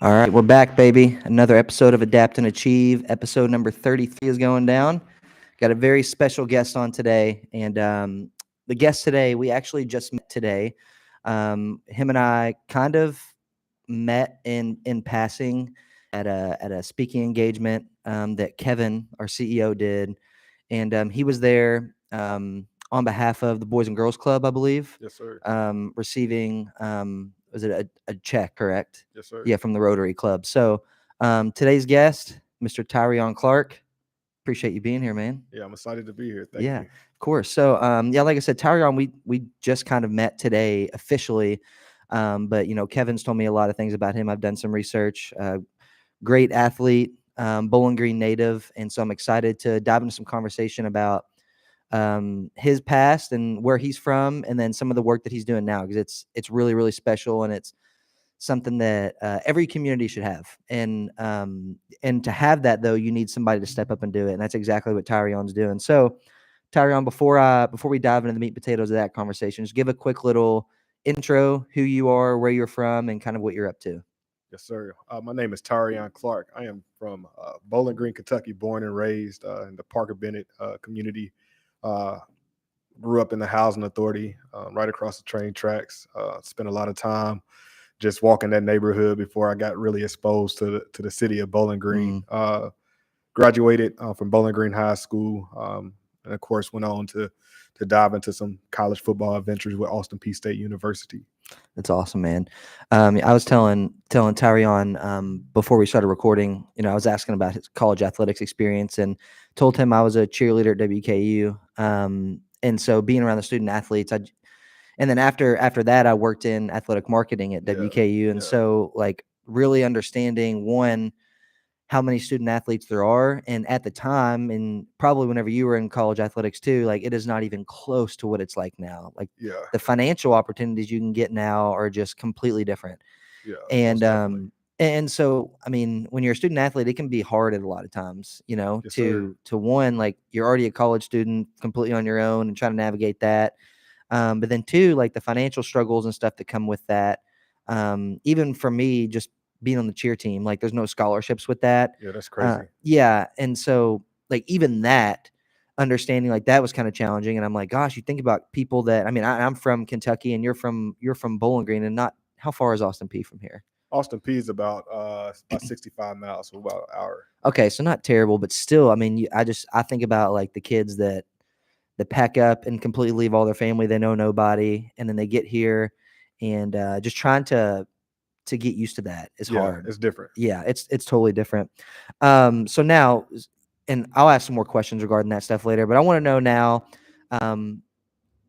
All right, we're back, baby. Another episode of Adapt and Achieve. Episode number 33 is going down. Got a very special guest on today, and the guest today we actually just met today. Him and I kind of met in passing at a speaking engagement that Kevin, our CEO, did, and he was there on behalf of the Boys and Girls Club, I believe, Yes, sir. receiving was it a check, correct? Yes, sir. Yeah, from the Rotary Club. So today's guest, Mr. Tyreon Clark. Appreciate you being here, man. Yeah, I'm excited to be here. Thank Yeah, you. of course. So yeah, like I said, Tyreon, we just kind of met today officially. But Kevin's told me a lot of things about him. I've done some research. Great athlete, Bowling Green native, and so I'm excited to dive into some conversation about his past and where he's from, and then some of the work that he's doing now, because it's really, really special, and it's something that every community should have. And to have that, though, you need somebody to step up and do it, and that's exactly what Tyreon's doing. So Tyreon, before we dive into the meat and potatoes of that conversation, just give a quick little intro, who you are, where you're from, and kind of what you're up to. Yes, sir. My name is Tyreon Clark. I am from Bowling Green, Kentucky, born and raised in the Parker Bennett community. Uh, Grew up in the housing authority right across the train tracks. Spent a lot of time just walking that neighborhood before I got really exposed to the city of Bowling Green. Graduated from Bowling Green High School, and of course went on to dive into some college football adventures with Austin Peay State University. That's awesome, man. I was telling Tyreon before we started recording. I was asking about his college athletics experience and told him I was a cheerleader at WKU. And so being around the student athletes, and then after that, I worked in athletic marketing at WKU, and so like really understanding one, how many student athletes there are, and at the time, and probably whenever you were in college athletics too, like it is not even close to what it's like now. Like Yeah, the financial opportunities you can get now are just completely different. yeah, most And definitely. and so I mean, when you're a student athlete, it can be hard at a lot of times, Yes, sir. to one, like you're already a college student completely on your own and trying to navigate that. But then two, like the financial struggles and stuff that come with that. Even for me, just being on the cheer team, like there's no scholarships with that. Yeah, that's crazy. Yeah. And so like even that understanding, like that was kind of challenging. And I'm like, gosh, you think about people that, I mean, I'm from Kentucky and you're from Bowling Green, and not, how far is Austin Peay from here? Austin Peay is about 65 miles, so about an hour. Okay. So not terrible, but still, I mean, I think about like the kids that pack up and completely leave all their family. They know nobody. And then they get here, and just trying to get used to that is Yeah, hard. it's different. Yeah, it's totally different. So now, and I'll ask some more questions regarding that stuff later, but I want to know now, um,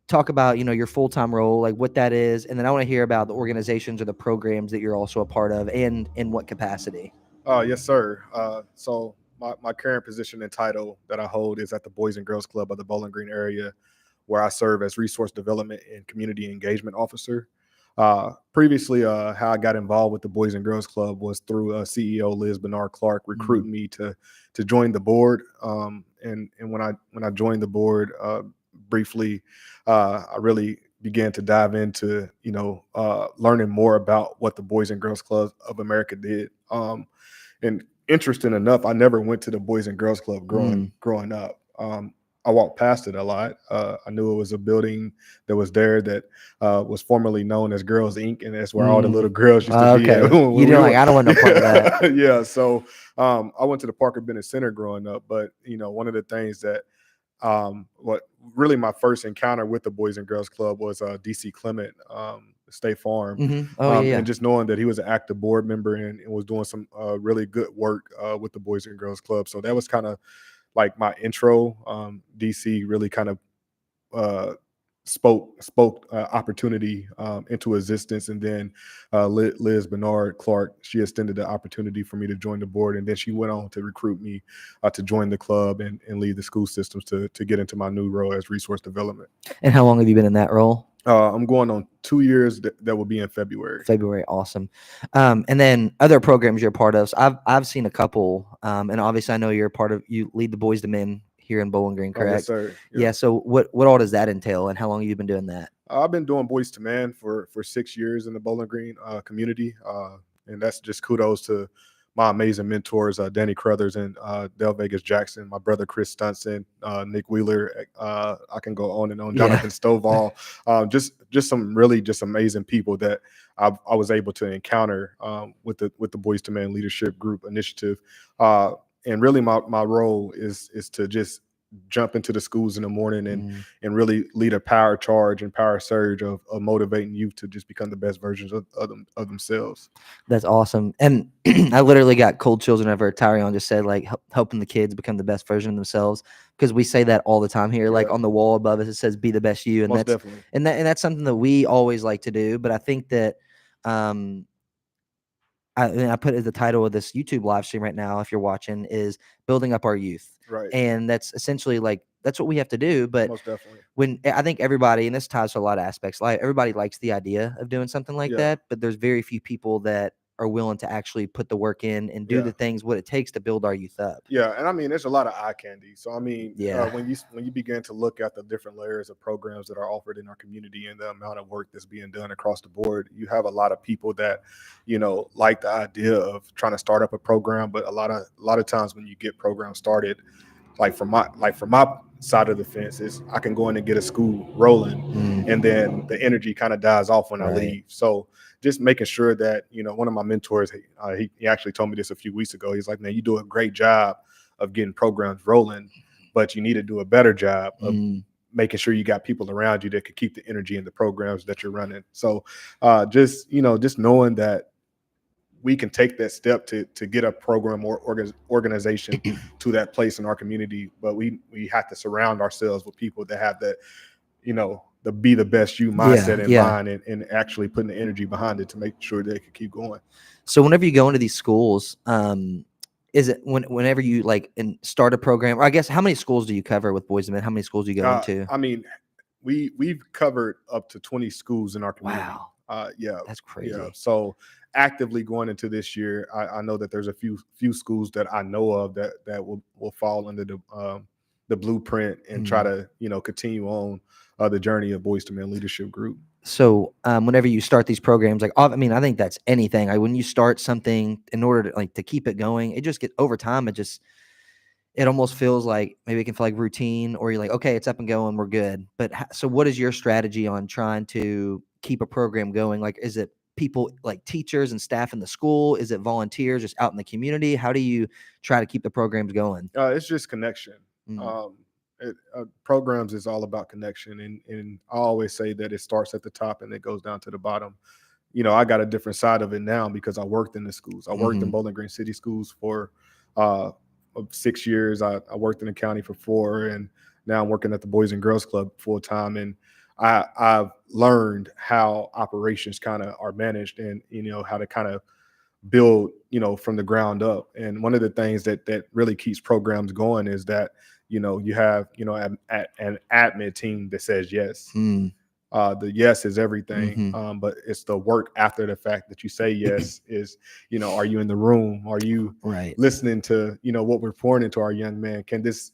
talk about, your full-time role, like what that is, and then I want to hear about the organizations or the programs that you're also a part of, and in what capacity. Yes, sir. So my current position and title that I hold is at the Boys and Girls Club of the Bowling Green area, where I serve as Resource Development and Community Engagement Officer. Previously, how I got involved with the Boys and Girls Club was through CEO Liz Bernard Clark recruiting me to join the board. And when I joined the board, briefly, I really began to dive into learning more about what the Boys and Girls Club of America did. And interesting enough, I never went to the Boys and Girls Club growing up. I walked past it a lot. I knew it was a building that was there that was formerly known as Girls Inc., and that's where all the little girls used to be at. Okay. You didn't like, I don't want no part of that. Yeah. So I went to the Parker Bennett Center growing up, but one of the things that what really my first encounter with the Boys and Girls Club was DC Clement, State Farm. Oh yeah. And just knowing that he was an active board member and was doing some really good work with the Boys and Girls Club. So that was kind of like my intro. DC really kind of spoke opportunity into existence, and then Liz Bernard Clark, she extended the opportunity for me to join the board, and then she went on to recruit me to join the club and lead the school systems to get into my new role as resource development. And how long have you been in that role? I'm going on 2 years. That will be in February. Awesome. And then other programs you're a part of. So I've seen a couple, and obviously I know you're a part of. You lead the Boys to Men here in Bowling Green, correct? Yes, sir. Yeah. So what all does that entail, and how long have you been doing that? I've been doing Boys to Men for 6 years in the Bowling Green community. And that's just kudos to my amazing mentors, Danny Crothers and Del Vegas Jackson, my brother Chris Stunson, Nick Wheeler. I can go on and on. Yeah. Jonathan Stovall, just some really just amazing people that I was able to encounter with the Boys to Men Leadership Group initiative. And really, my role is to just jump into the schools in the morning and really lead a power charge and power surge of motivating youth to just become the best versions of themselves. That's awesome. And I literally got cold chills whenever Tyreon just said, like, helping the kids become the best version of themselves, because we say that all the time here. Like, Yeah. on the wall above us, it says, "Be the best you," and Most definitely. that's something that we always like to do. But I think that um, I put it as the title of this YouTube live stream right now, if you're watching, is building up our youth. Right. And that's essentially like, that's what we have to do. But Most definitely. when I think everybody, and this ties to a lot of aspects, like everybody likes the idea of doing something like Yeah. that, but there's very few people that are willing to actually put the work in and do Yeah. the things, what it takes to build our youth up. Yeah, and I mean, there's a lot of eye candy. So I mean, Yeah. when you begin to look at the different layers of programs that are offered in our community and the amount of work that's being done across the board, you have a lot of people that, like the idea of trying to start up a program, but a lot of times when you get programs started, like from my side of the fence is I can go in and get a school rolling, and then the energy kind of dies off when I Right. leave. So just making sure that one of my mentors, he actually told me this a few weeks ago. He's like, man, you do a great job of getting programs rolling, but you need to do a better job of making sure you got people around you that could keep the energy in the programs that you're running. So just knowing that we can take that step to get a program or organization to that place in our community, but we have to surround ourselves with people that have that, the be the best you mindset in mind, and actually putting the energy behind it to make sure they can keep going. So whenever you go into these schools, is it whenever you like and start a program, or I guess how many schools do you cover with Boys and Men? How many schools do you go into? I mean, we've covered up to 20 schools in our community. Wow. Yeah, That's crazy. yeah. So actively going into this year, I know that there's a few schools that I know of that will fall under the blueprint and try to continue on the journey of Boys to Men Leadership Group. So whenever you start these programs, like, I mean, I think that's anything. Like, when you start something, in order to keep it going, it just get over time. It almost feels like maybe it can feel like routine, or you're like, okay, it's up and going, we're good. But so what is your strategy on trying to keep a program going? Like, is it people like teachers and staff in the school? Is it volunteers just out in the community? How do you try to keep the programs going? It's just connection. Programs is all about connection, and I always say that it starts at the top and it goes down to the bottom. I got a different side of it now because I worked in the schools. I worked in Bowling Green City schools for 6 years. I worked in the county for 4, and now I'm working at the Boys and Girls Club full time. And I've learned how operations kind of are managed, and how to kind of build from the ground up. And one of the things that really keeps programs going is that you have an admin team that says yes. The yes is everything, but it's the work after the fact that you say yes is, are you in the room? Are you listening to what we're pouring into our young man? Can this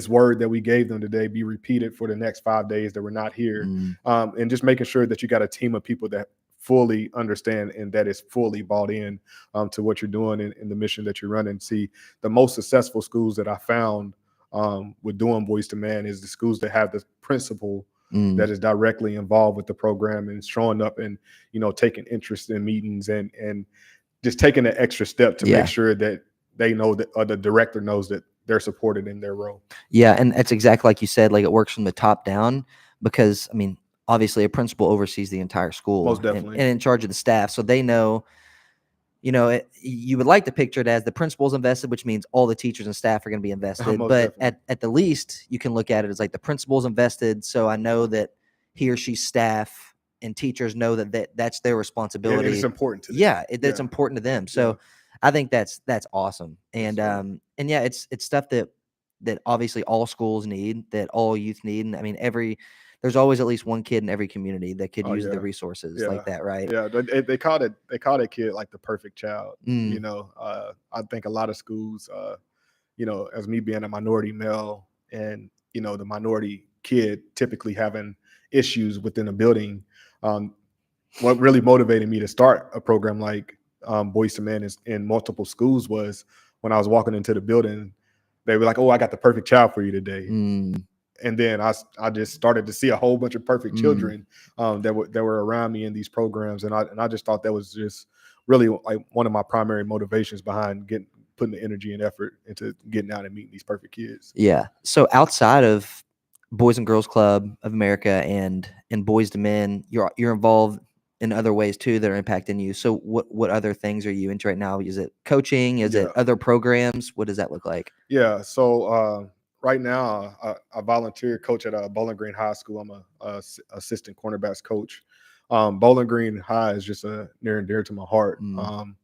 word that we gave them today be repeated for the next 5 days that we're not here? And just making sure that you got a team of people that fully understand and that is fully bought in to what you're doing and the mission that you're running. See, the most successful schools that I found with doing Boys to Man is the schools that have the principal that is directly involved with the program and showing up and taking interest in meetings and just taking an extra step to make sure that they know that, or the director knows that they're supported in their role. Yeah, and that's exactly like you said. Like, it works from the top down, because I mean, obviously, a principal oversees the entire school, Most definitely, and in charge of the staff, so they know. You would like to picture it as the principal's invested, which means all the teachers and staff are going to be invested. But at the least, you can look at it as like the principal's invested, so I know that he or she's staff and teachers know that that's their responsibility. And it's important to them. Yeah, that's important to them. So I think that's awesome. And and yeah, it's stuff that obviously all schools need, that all youth need. And I mean, there's always at least one kid in every community that could use the resources like that, right? Yeah, they called a kid like the perfect child. I think a lot of schools, as me being a minority male and the minority kid typically having issues within a building, what really motivated me to start a program like Boys to Men in multiple schools was when I was walking into the building, they were like, "Oh, I got the perfect child for you today." Mm, And then I just started to see a whole bunch of perfect mm. children that were around me in these programs, and I just thought that was just really like one of my primary motivations behind getting putting the energy and effort into getting out and meeting these perfect kids. Yeah. So outside of Boys and Girls Club of America and Boys to Men, you're involved in other ways too that are impacting you. So what other things are you into right now? Is it coaching? Is it Yeah, other programs? What does that look like? yeah. So right now, I volunteer coach at Bowling Green High School. I'm assistant cornerbacks coach. Bowling Green High is just near and dear to my heart. Mm,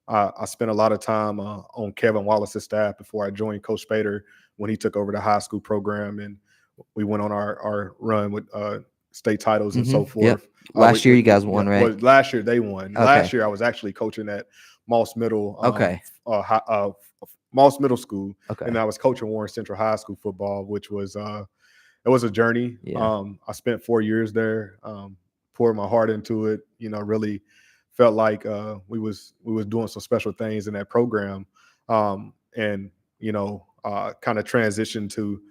I spent a lot of time on Kevin Wallace's staff before I joined Coach Spader when he took over the high school program, and we went on our run with state titles and so yep. forth. Last year you guys won, right? Well, last year they won. Okay. Last year I was actually coaching at Moss Middle, Okay. Moss Middle School, and Okay. I was coaching Warren Central High School football, which was it was a journey. Yeah. I spent 4 years there, poured my heart into it. Really felt like we was doing some special things in that program, and kind of transitioned to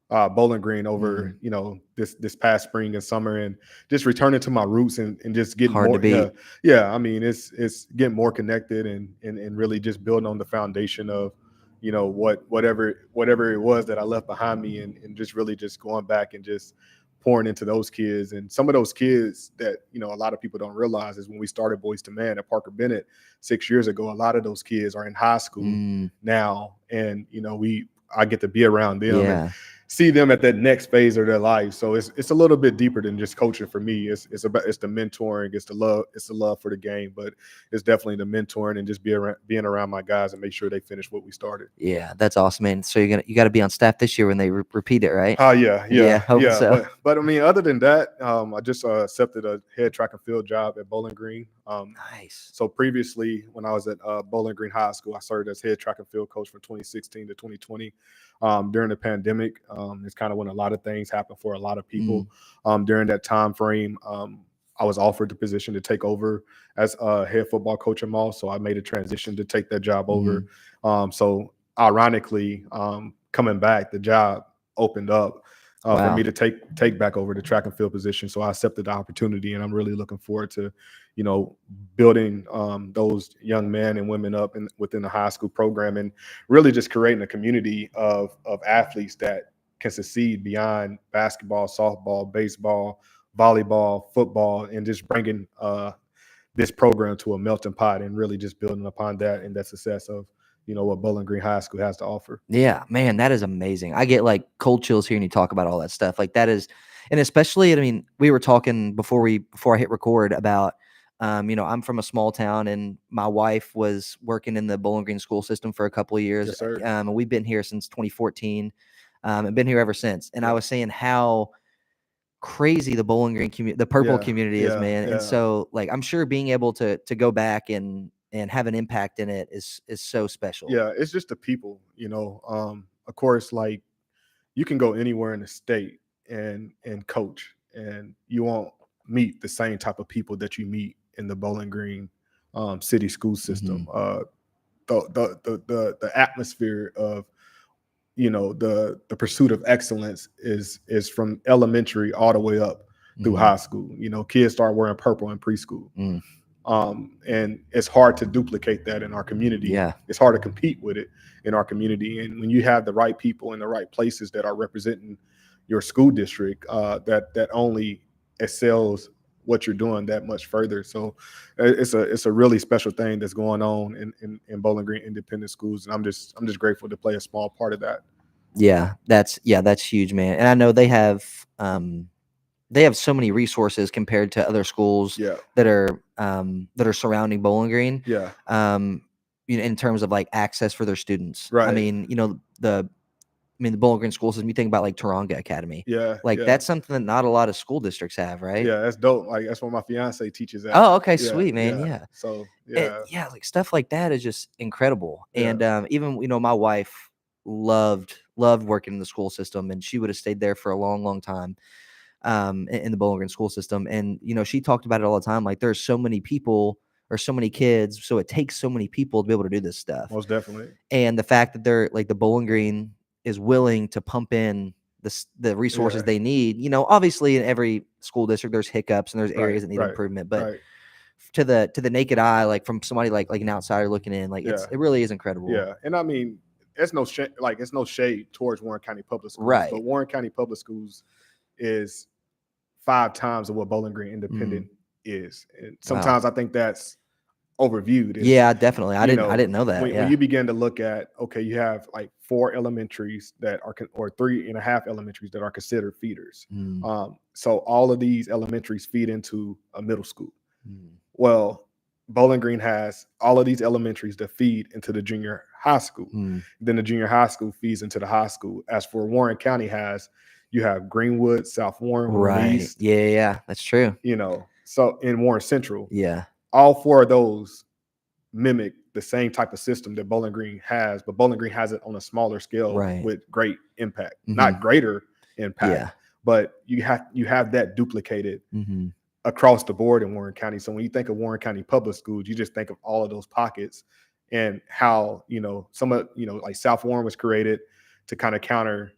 Bowling Green over Mm, this past spring and summer, and just returning to my roots and just getting hard to more. Yeah, beat. yeah. I mean, it's getting more connected and really just building on the foundation of whatever it was that I left behind me, and just really just going back and just pouring into those kids. And some of those kids that a lot of people don't realize is when we started Boys to Man at Parker Bennett 6 years ago, a lot of those kids are in high school Mm, now, and I get to be around them and yeah. see them at that next phase of their life. So it's a little bit deeper than just coaching for me. It's the mentoring, it's the love for the game, but it's definitely the mentoring and just being around my guys and make sure they finish what we started. Yeah, that's awesome, man. So you got to be on staff this year when they repeat it, right? Oh yeah, Yeah, yeah, hoping yeah. so. But I mean, other than that, I just accepted a head track and field job at Bowling Green. Nice. So previously, when I was at Bowling Green High School, I served as head track and field coach from 2016 to 2020. During the pandemic, it's kind of when a lot of things happened for a lot of people. Mm, During that time frame, I was offered the position to take over as head football coach at Mall, so I made a transition to take that job over. mhm. So ironically, coming back, the job opened up for me Wow. to take back over the track and field position. So I accepted the opportunity, and I'm really looking forward to, you know, building those young men and women up within the high school program, and really just creating a community of athletes that can succeed beyond basketball, softball, baseball, volleyball, football, and just bringing this program to a melting pot and really just building upon that and that success of what Bowling Green High School has to offer. Yeah, man, that is amazing. I get like cold chills hearing you talk about all that stuff. Like that is, and especially, I mean, we were talking before I hit record about, I'm from a small town, and my wife was working in the Bowling Green school system for a couple of years. Yes, sir. And we've been here since 2014, and been here ever since. And I Yep. was saying how crazy the Bowling Green community, the purple Yeah. community is, Yeah. man. And Yeah. so, like, I'm sure being able to go back and have an impact in it is so special. Yeah. It's just the people. Of course, like you can go anywhere in the state and coach, and you won't meet the same type of people that you meet in the Bowling Green city school system. Hmm. The atmosphere of the pursuit of excellence is from elementary all the way up through Hmm. high school. Kids start wearing purple in preschool. Mm, And it's hard to duplicate that in our community. yeah. It's hard to compete with it in our community. And when you have the right people in the right places that are representing your school district, that only excels what you're doing that much further. So it's a really special thing that's going on in Bowling Green Independent Schools, and I'm just grateful to play a small part of that. That's huge, man. And I know they have so many resources compared to other schools Yeah, that are surrounding Bowling Green. yeah, Um, in terms of like access for their students. I right. mean, the Bowling Green school system. You think about like Taronga Academy, Yeah, like yeah, that's something that not a lot of school districts have, right? yeah. That's dope. Like that's where my fiance teaches at. Oh, okay, Yeah, sweet, man. yeah. Yeah. So yeah, Yeah, like stuff like that is just incredible. yeah. And even my wife loved working in the school system, and she would have stayed there for a long, long time. in the Bowling Green school system. And, she talked about it all the time. Like, there's so many people or so many kids, so it takes so many people to be able to do this stuff. Most definitely. And the fact that they're like the Bowling Green is willing to pump in the resources they need. Obviously in every school district there's hiccups and there's areas that need improvement, but to the naked eye, like from somebody like an outsider looking in, like it really is incredible. Yeah, and I mean, it's no shade towards Warren County Public Schools, right? But Warren County Public Schools is 5 times of what Bowling Green Independent is, and sometimes I think that's overviewed. Yeah, definitely. I didn't know that. When you begin to look at, okay, you have like 4 elementaries that are, or 3.5 elementaries that are considered feeders. So all of these elementaries feed into a middle school. Well, Bowling Green has all of these elementaries that feed into the junior high school. Then the junior high school feeds into the high school. As for Warren County you have Greenwood, South Warren, Warren East. Yeah, that's true. So in Warren Central. Yeah. All 4 of those mimic the same type of system that Bowling Green has, but Bowling Green has it on a smaller scale with great impact. Not greater impact, but you have that duplicated across the board in Warren County. So when you think of Warren County Public Schools, you just think of all of those pockets and how, some of, like South Warren was created to kind of counter,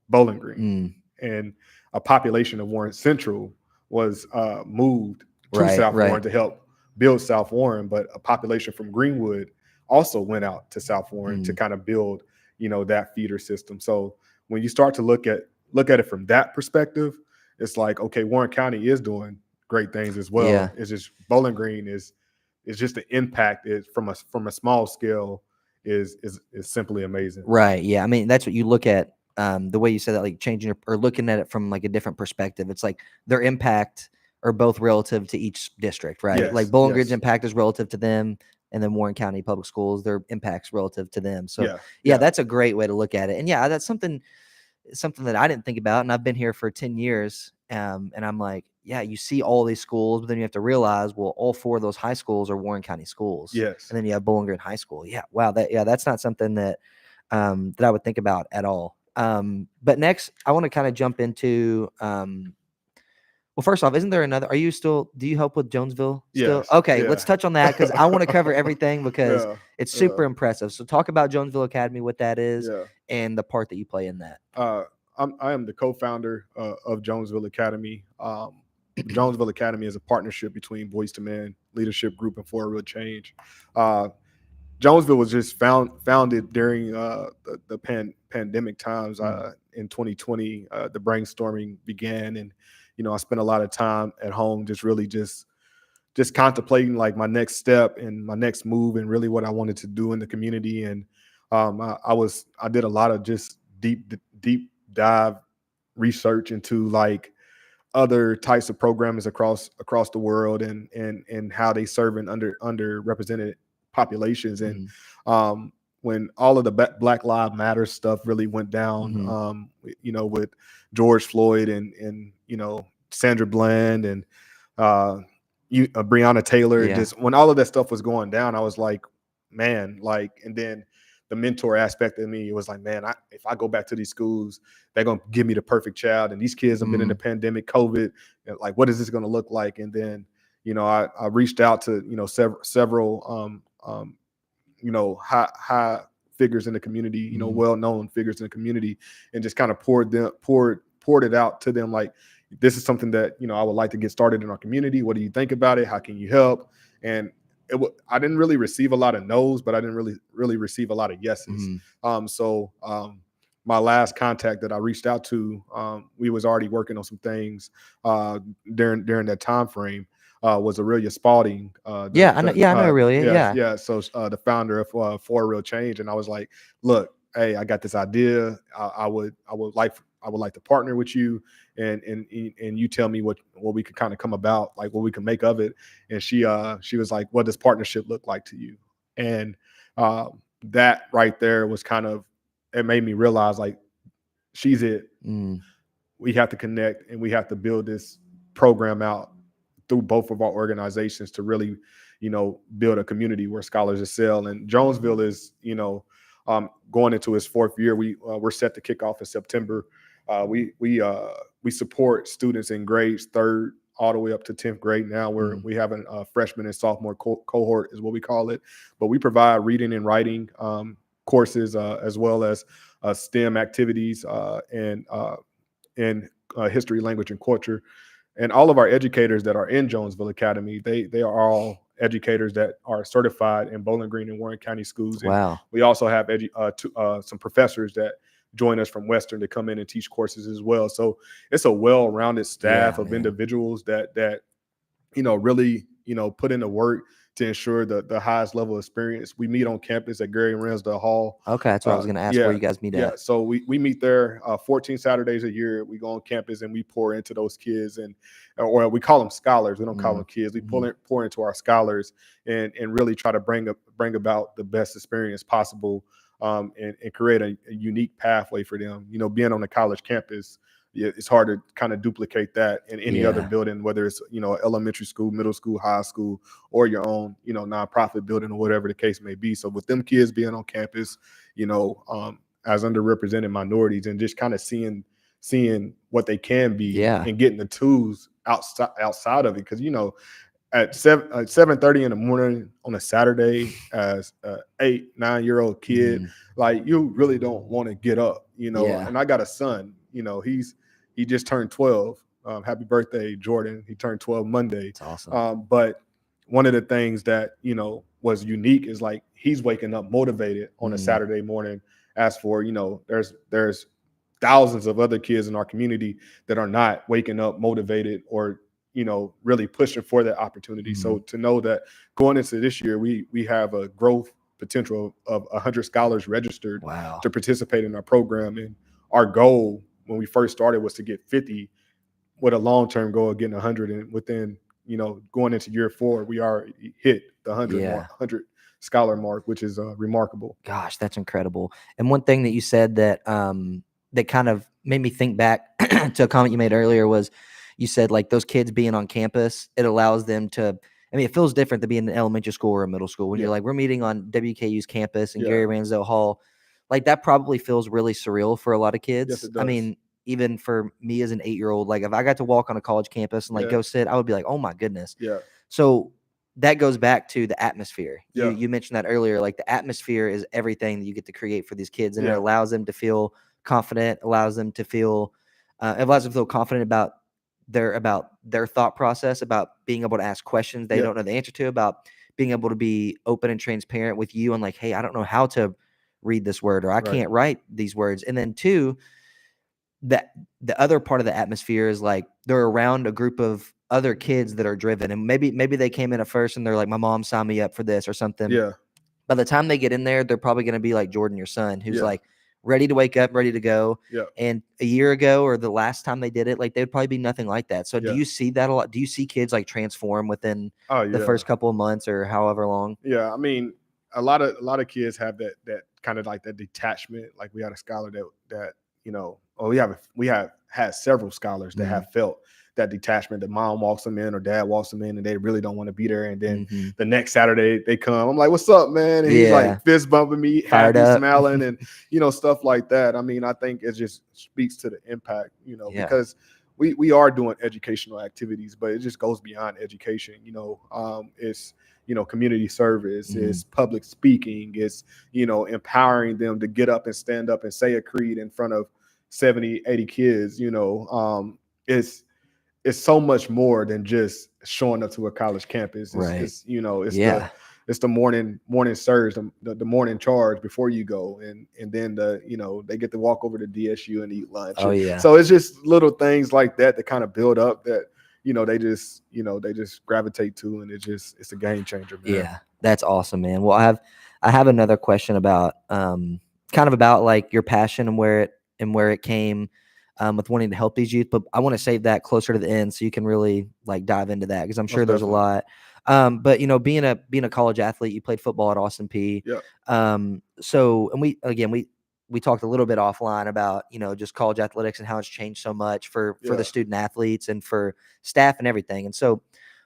Bowling Green. And a population of Warren Central was moved to South Warren to help build South Warren, but a population from Greenwood also went out to South Warren to kind of build, that feeder system. So when you start to look at it from that perspective, it's like, okay, Warren County is doing great things as well. Yeah. It's just Bowling Green is just the impact is from a small scale is simply amazing. Right. Yeah. I mean, that's what you look at. The way you said that, like changing or looking at it from like a different perspective. It's like their impact are both relative to each district, right? Yes, like Bowling Green's impact is relative to them, and then Warren County Public Schools, their impact's relative to them. So yeah, that's a great way to look at it. And yeah, that's something that I didn't think about, and I've been here for 10 years. And I'm like, yeah, you see all these schools, but then you have to realize, well, all 4 of those high schools are Warren County schools. Yes. And then you have Bowling Green High School. Yeah. Wow. That's not something that that I would think about at all. But next I want to kind of jump into well, first off, isn't there another? Do you help with Jonesville still? Yes. Okay, let's touch on that because I want to cover everything because it's super impressive. So talk about Jonesville Academy, what that is, and the part that you play in that. I am the co-founder of Jonesville Academy. Jonesville Academy is a partnership between Boys to Men Leadership Group and For Real Change. Jonesville was just founded during the pandemic times. In 2020, the brainstorming began, and I spent a lot of time at home, just really just contemplating like my next step and my next move, and really what I wanted to do in the community. And I did a lot of just deep dive research into like other types of programmers across the world, and how they serve in underrepresented populations. And when all of the Black Lives Matter stuff really went down, with George Floyd and Sandra Bland and Breonna Taylor, just when all of that stuff was going down, I was like, man, like, and then the mentor aspect of me, it was like, man, if I go back to these schools, they're going to give me the perfect child. And these kids have been in the pandemic, COVID, and like, what is this going to look like? And then, I reached out to, several, high figures in the community, well-known figures in the community, and just kind of poured it out to them. Like, this is something that, I would like to get started in our community. What do you think about it? How can you help? And I didn't really receive a lot of no's, but I didn't really receive a lot of yeses. So my last contact that I reached out to, we was already working on some things during that time frame. Was Aurelia Spalding. I know Aurelia. Yeah. So the founder of For Real Change, and I was like, look, hey, I got this idea. I would like to partner with you, and you tell me what we could kind of come about, like what we can make of it. And she was like, what does partnership look like to you? And that right there was kind of, it made me realize, like, she's it. We have to connect, and we have to build this program out through both of our organizations to really, build a community where scholars excel. And Jonesville is, going into its 4th year. We're set to kick off in September. We support students in grades third all the way up to 10th grade. Now we have a freshman and sophomore cohort is what we call it, but we provide reading and writing courses as well as STEM activities and history, language, and culture. And all of our educators that are in Jonesville Academy, they are all educators that are certified in Bowling Green and Warren County schools. And Wow. we also have some professors that join us from Western to come in and teach courses as well. So it's a well-rounded staff Yeah, of man. individuals that really, put in the work to ensure the highest level of experience. We meet on campus at Gary Ramsdale Hall. Okay, that's what I was going to ask, where Yeah, you guys meet yeah. at. So we meet there 14 Saturdays a year. We go on campus and we pour into those kids, or we call them scholars. We don't call them kids. We pour into our scholars and really try to bring about the best experience possible, and create a unique pathway for them. Being on a college campus, it's hard to kind of duplicate that in any other Yeah. building, whether it's elementary school, middle school, high school, or your own nonprofit building or whatever the case may be. So with them kids being on campus, as underrepresented minorities, and just kind of seeing what they can be Yeah. and getting the tools outside of it, because at 7:30 in the morning on a Saturday as a 8-9 year old kid, like, you really don't want to get up, Yeah. And I got a son, he just turned 12. Happy birthday, Jordan. He turned 12 Monday. It's awesome. But one of the things that was unique is, like, he's waking up motivated on a Saturday morning. As for there's thousands of other kids in our community that are not waking up motivated or really pushing for that opportunity. So to know that going into this year, we have a growth potential of 100 scholars registered Wow. to participate in our program. And our goal when we first started was to get 50, with a long-term goal of getting 100. And within, going into year 4, we already hit the 100 Yeah. mark, 100 scholar mark, which is remarkable. Gosh, that's incredible. And one thing that you said that that kind of made me think back to a comment you made earlier was, you said, like, those kids being on campus, it allows them to, I mean, it feels different to be in an elementary school or a middle school when Yeah. you're like, we're meeting on WKU's campus in Yeah. Gary Ransdale Hall. Like, that probably feels really surreal for a lot of Yes, kids. it I does. mean, even for me as an 8-year-old, like, if I got to walk on a college campus and like Yeah. go sit, I would be like, oh my goodness. Yeah. So that goes back to the atmosphere. Yeah. You mentioned that earlier. Like, the atmosphere is everything that you get to create for these kids, and it Yeah. allows them to feel confident, allows them to feel confident about their thought process, about being able to ask questions they Yeah. don't know the answer to, about being able to be open and transparent with you and like, hey, I don't know how to read this word, or I Right. can't write these words. And then two, that the other part of the atmosphere is like they're around a group of other kids that are driven, and maybe they came in at first and they're like, my mom signed me up for this or something. Yeah. By the time they get in there, they're probably going to be like Jordan, your son, who's Yeah. like ready to wake up, ready to go. Yeah. And a year ago, or the last time they did it, like, they'd probably be nothing like that. So do Yeah. you see that a lot? Do you see kids like transform within Oh, the yeah. first couple of months or however long? Yeah. I mean, a lot of kids have that kind of like that detachment. Like, we had a scholar that or we have had several scholars that have felt that detachment. That mom walks them in or dad walks them in, and they really don't want to be there. And then the next Saturday they come, I'm like, "What's up, man?" And he's Yeah. like fist bumping me, Fired happy, up. smiling, and stuff like that. I mean, I think it just speaks to the impact, Yeah. because we are doing educational activities, but it just goes beyond education. It's community service, it's public speaking, it's empowering them to get up and stand up and say a creed in front of 70, 80 kids. It's so much more than just showing up to a college campus. Right. It's it's Yeah. the morning surge, the morning charge before you go, and then they get to walk over to DSU and eat lunch. Oh, yeah. So it's just little things like that kind of build up that they just gravitate to, and it's a game changer, man. Yeah, that's awesome, man. Well, I have another question about kind of about like your passion and where it came with wanting to help these youth, but I want to save that closer to the end so you can really like dive into that, because I'm sure Most there's a definitely. lot. But being a college athlete, you played football at Austin P. Yeah. So, and we talked a little bit offline about just college athletics and how it's changed so much for Yeah. the student athletes and for staff and everything. And so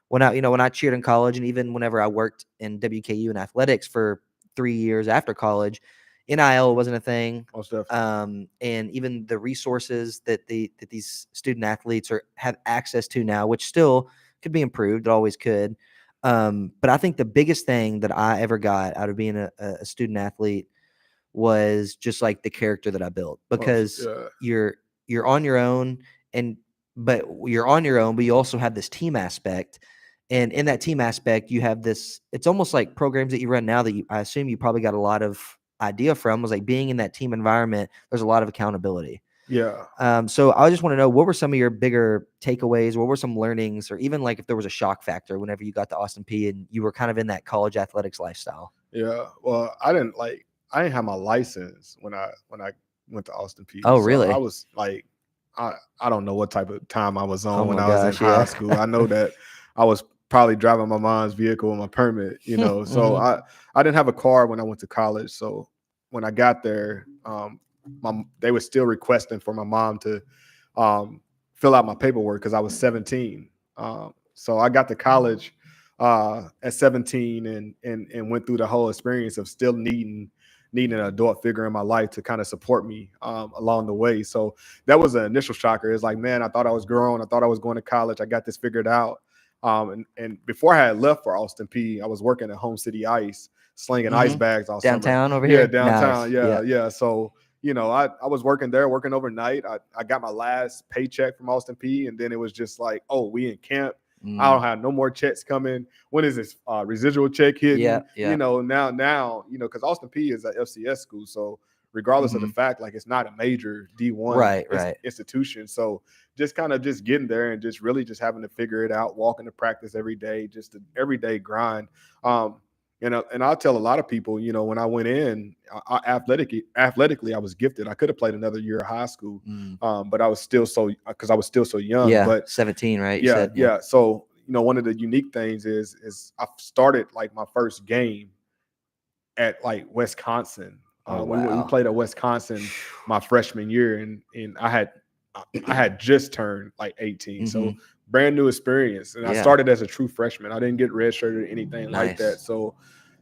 when I cheered in college, and even whenever I worked in WKU in athletics for 3 years after college, NIL wasn't a thing. Most definitely. And even the resources that these student athletes have access to now, which still could be improved, it always could. But I think the biggest thing that I ever got out of being a student athlete was just like the character that I built, because Yeah. you're on your own, but you're on your own, but you also have this team aspect. And in that team aspect, you have this, it's almost like programs that you run now that I assume you probably got a lot of idea from, was like being in that team environment. There's a lot of accountability. Yeah. So I just want to know, what were some of your bigger takeaways? What were some learnings, or even like if there was a shock factor whenever you got to Austin P and you were kind of in that college athletics lifestyle? Yeah. Well, I didn't have my license when I went to Austin P. Oh, So I really? was like, I don't know what type of time I was Oh on when my I was in gosh, high yeah. school. I know that I was probably driving my mom's vehicle with my permit, So Mhm. I didn't have a car when I went to college. So when I got there, they were still requesting for my mom to fill out my paperwork because I was 17. So I got to college at 17 and went through the whole experience of still needing an adult figure in my life to kind of support me along the way. So that was an initial shocker. It's like, man, I thought I was grown. I thought I was going to college. I got this figured out. And before I had left for Austin P, I was working at Home City Ice, slinging ice Mhm. bags all summer. Downtown over Yeah, here? downtown. Nice. Yeah, Yeah. yeah. So, I was working there, working overnight. I got my last paycheck from Austin P, and then it was just like, oh, we in camp. I don't Mm. have no more checks coming. When is this residual check Yeah, hitting? yeah. Now, because Austin P is an FCS school, so regardless of the Mhm. fact, like it's not a major D1 Right, right. institution. So just kind of just getting there and just really just having to figure it out, walking to practice every day, just an everyday grind. Um, and I'll tell a lot of people, when I went in, athletically, I was gifted. I could have played another year of high school, Mm. but I was still because I was still so young. Yeah, But 17, right? You yeah, said? Yeah. yeah. So one of the unique things is I started like my first game at like Wisconsin. Oh, We wow. played at Wisconsin my freshman year, and I had just turned like 18, so Mhm. brand new experience. And I Yeah. started as a true freshman. I didn't get redshirted or anything like that. Nice. So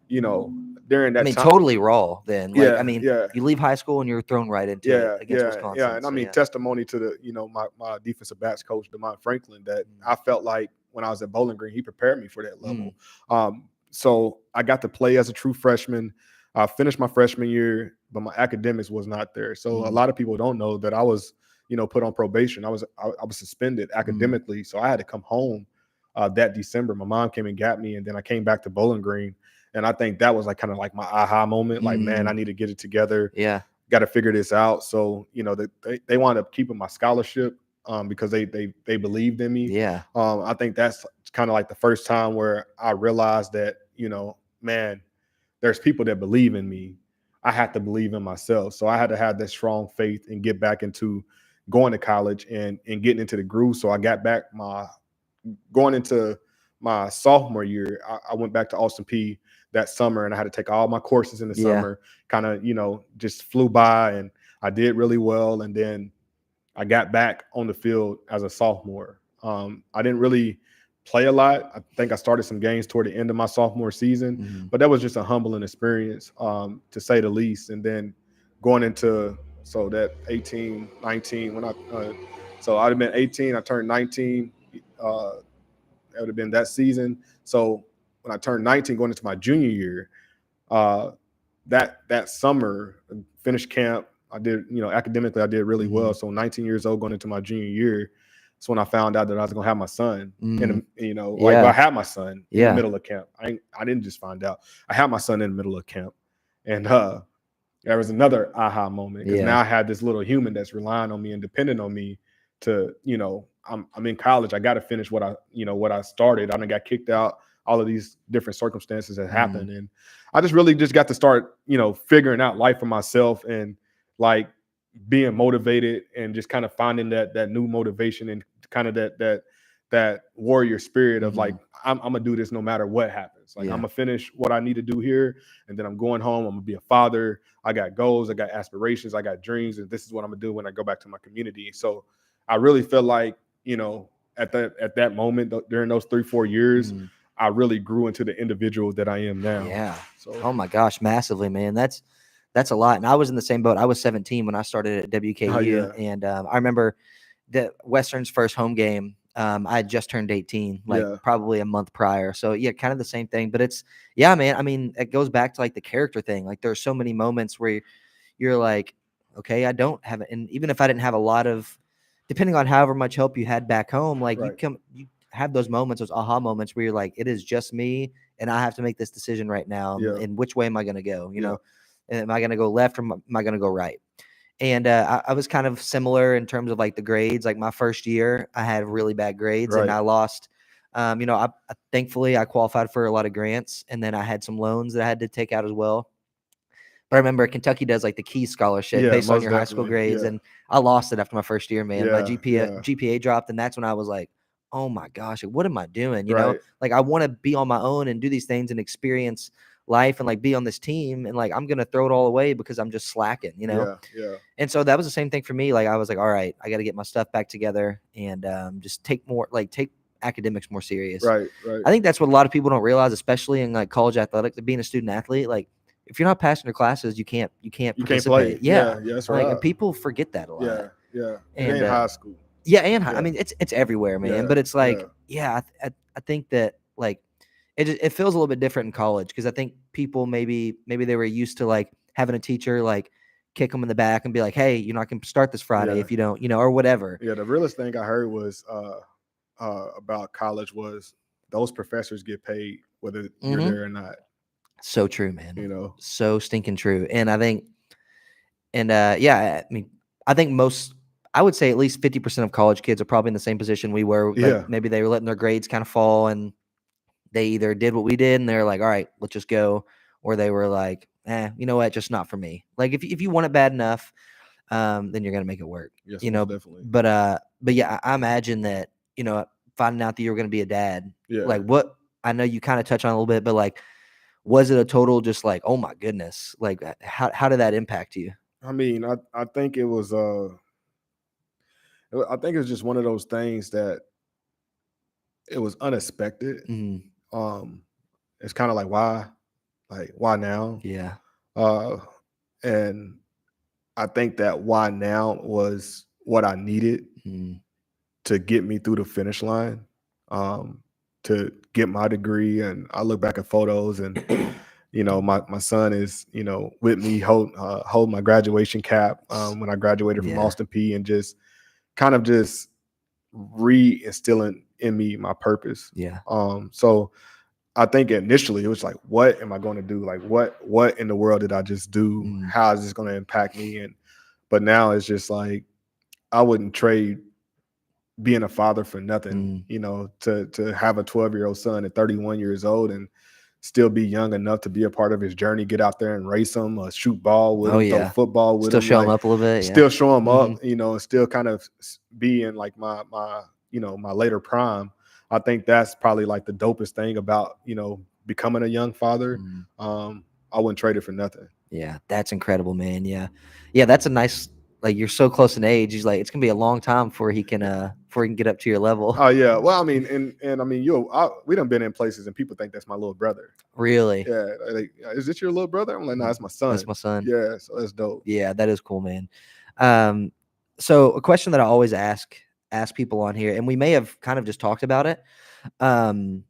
during I that mean, time, totally raw then. Like, I yeah, mean, yeah. you leave high school and you're thrown right into it Yeah, against yeah, yeah. Wisconsin. And I So, mean, yeah. testimony to the, my defensive backs coach, DeMont Franklin, that Mm. I felt like when I was at Bowling Green, he prepared me for that Mm. level. So I got to play as a true freshman. I finished my freshman year, but my academics was not there. So a Mm. lot of people don't know that I was, put on probation. I was suspended Mm. academically, so I had to come home that December. My mom came and got me, and then I came back to Bowling Green. And I think that was like kind of like my aha moment. Like, man, I Mm. need to get it together, Yeah. got to figure this out. So they wound up keeping my scholarship because they believed in me. Yeah. I think that's kind of like the first time where I realized that man, there's people that believe in me. I had to believe in myself, so I had to have that strong faith and get back into going to college and getting into the groove. So I got back going into my sophomore year. I went back to Austin P that summer, and I had to take all my courses in the Yeah. summer. Kind of, just flew by, and I did really well. And then I got back on the field as a sophomore. I didn't really play a lot. I think I started some games toward the end of my sophomore season, Mhm. but that was just a humbling experience, to say the least. And then going into that 18, 19, when so I'd have been 18, I turned 19. That would have been that season. So when I turned 19, going into my junior year, uh, that summer, finished camp. I did, academically, I did really well. Mhm. So 19 years old, going into my junior year, that's when I found out that I was gonna have my son. Mm. Well, I Yeah. had my son in the Yeah. middle of camp. I didn't just find out. I had my son in the middle of camp, and there was another aha moment because Yeah. now I had this little human that's relying on me and depending on me to, I'm in college. I got to finish what I started. I done got kicked out. All of these different circumstances that Mm. happened, and I just really just got to start, figuring out life for myself and like being motivated and just kind of finding that new motivation and kind of that warrior spirit of like Mhm. I'm gonna do this no matter what happens. Like I'm Yeah. gonna finish what I need to do here, and then I'm going home. I'm gonna be a father. I got goals. I got aspirations. I got dreams, and this is what I'm gonna do when I go back to my community. So I really feel like at that moment during those 3-4 years, Mm. I really grew into the individual that I am now. Yeah. So Oh my gosh, massively, man. that's a lot. And I was in the same boat. I was 17 when I started at Oh WKU, yeah, and I remember the Western's first home game. I had just turned 18, like yeah, probably a month prior. So yeah, kind of the same thing. But it's yeah, man. I mean, it goes back to like the character thing. Like there's so many moments where you're like, okay, I don't have it. And even if I didn't have a lot of, depending on however much help you had back home, like right. you have those moments, those aha moments where you're like, it is just me and I have to make this decision right now. Yeah, And which way am I going to go? yeah, Am I going to go left or am I going to go right? And I was kind of similar in terms of like the grades. Like my first year, I had really bad grades and right. I lost. Thankfully I qualified for a lot of grants, and then I had some loans that I had to take out as well. But I remember Kentucky does like the Key Scholarship Yeah, based on most your high school definitely. grades, Yeah, and I lost it after my first year, man. My yeah, GPA yeah. GPA dropped, and that's when I was like, "Oh my gosh, like, what am I doing?" Right. Like I want to be on my own and do these things and experience life and like be on this team, and like I'm gonna throw it all away because I'm just slacking. Yeah, yeah. And so that was the same thing for me. Like I was like, "All right, I got to get my stuff back together and just take academics more serious." Right, right. I think that's what a lot of people don't realize, especially in like college athletics, being a student athlete. Like if you're not passing your classes, you can't You can't play. participate. Yeah, Yeah, yeah, that's like right. and people forget that a lot. Yeah, yeah. And And in high school. yeah, and I Yeah, mean it's everywhere, man. yeah, But it's yeah, like yeah, I think that like it feels a little bit different in college because I think people maybe they were used to like having a teacher like kick them in the back and be like, hey, I can start this Friday yeah, if you don't, or whatever. yeah. The realest thing I heard was about college was those professors get paid whether you're Hmm. there or not. So true, man. You know. So stinking true. And I think And yeah, I mean, I think I would say at least 50% of college kids are probably in the same position we were. Like Yeah, maybe they were letting their grades kind of fall, and they either did what we did, and they're like, all right, let's just go, or they were like, you know what, just not for me. Like if you want it bad enough, then you're gonna make it work, yes, you most know. definitely. But yeah, I imagine that finding out that you were gonna be a dad, Yeah. like what I know you kind of touch on a little bit, but like, was it a total just like, oh my goodness, like how did that impact you? I mean, I think it was I think it's just one of those things that it was unexpected. Mhm. Um, it's kind of like why now? Yeah. Uh, and I think that why now was what I needed Mm. to get me through the finish line, um, to get my degree. And I look back at photos, and my son is with me hold my graduation cap when I graduated from Yeah. Austin P, and just kind of just reinstilling in me my purpose. Yeah. So I think initially it was like, what am I going to do? Like, what in the world did I just do? Mm. How is this going to impact me? And but now it's just like I wouldn't trade being a father for nothing. Mm. To have a 12-year-old son at 31 years old and still be young enough to be a part of his journey, get out there and race him, shoot ball with Oh, him, throw yeah. football with Still him, show them like up a little bit, yeah. still show him up, Mhm. and still kind of be in like my later prime. I think that's probably like the dopest thing about becoming a young father. Mhm. I wouldn't trade it for nothing. Yeah, that's incredible, man, yeah. Yeah, that's a nice like, you're so close in age, he's like, it's gonna be a long time before he can get up to your level. Oh yeah, well, I mean, and I mean, we done been in places and people think that's my little brother. Really? Yeah, like, is this your little brother? I'm like, no, Mhm. it's my That's son. my son. Yeah, so that's dope. Yeah, that is cool, man. Um, so a question that I always ask people on here, and we may have kind of just talked about it, um,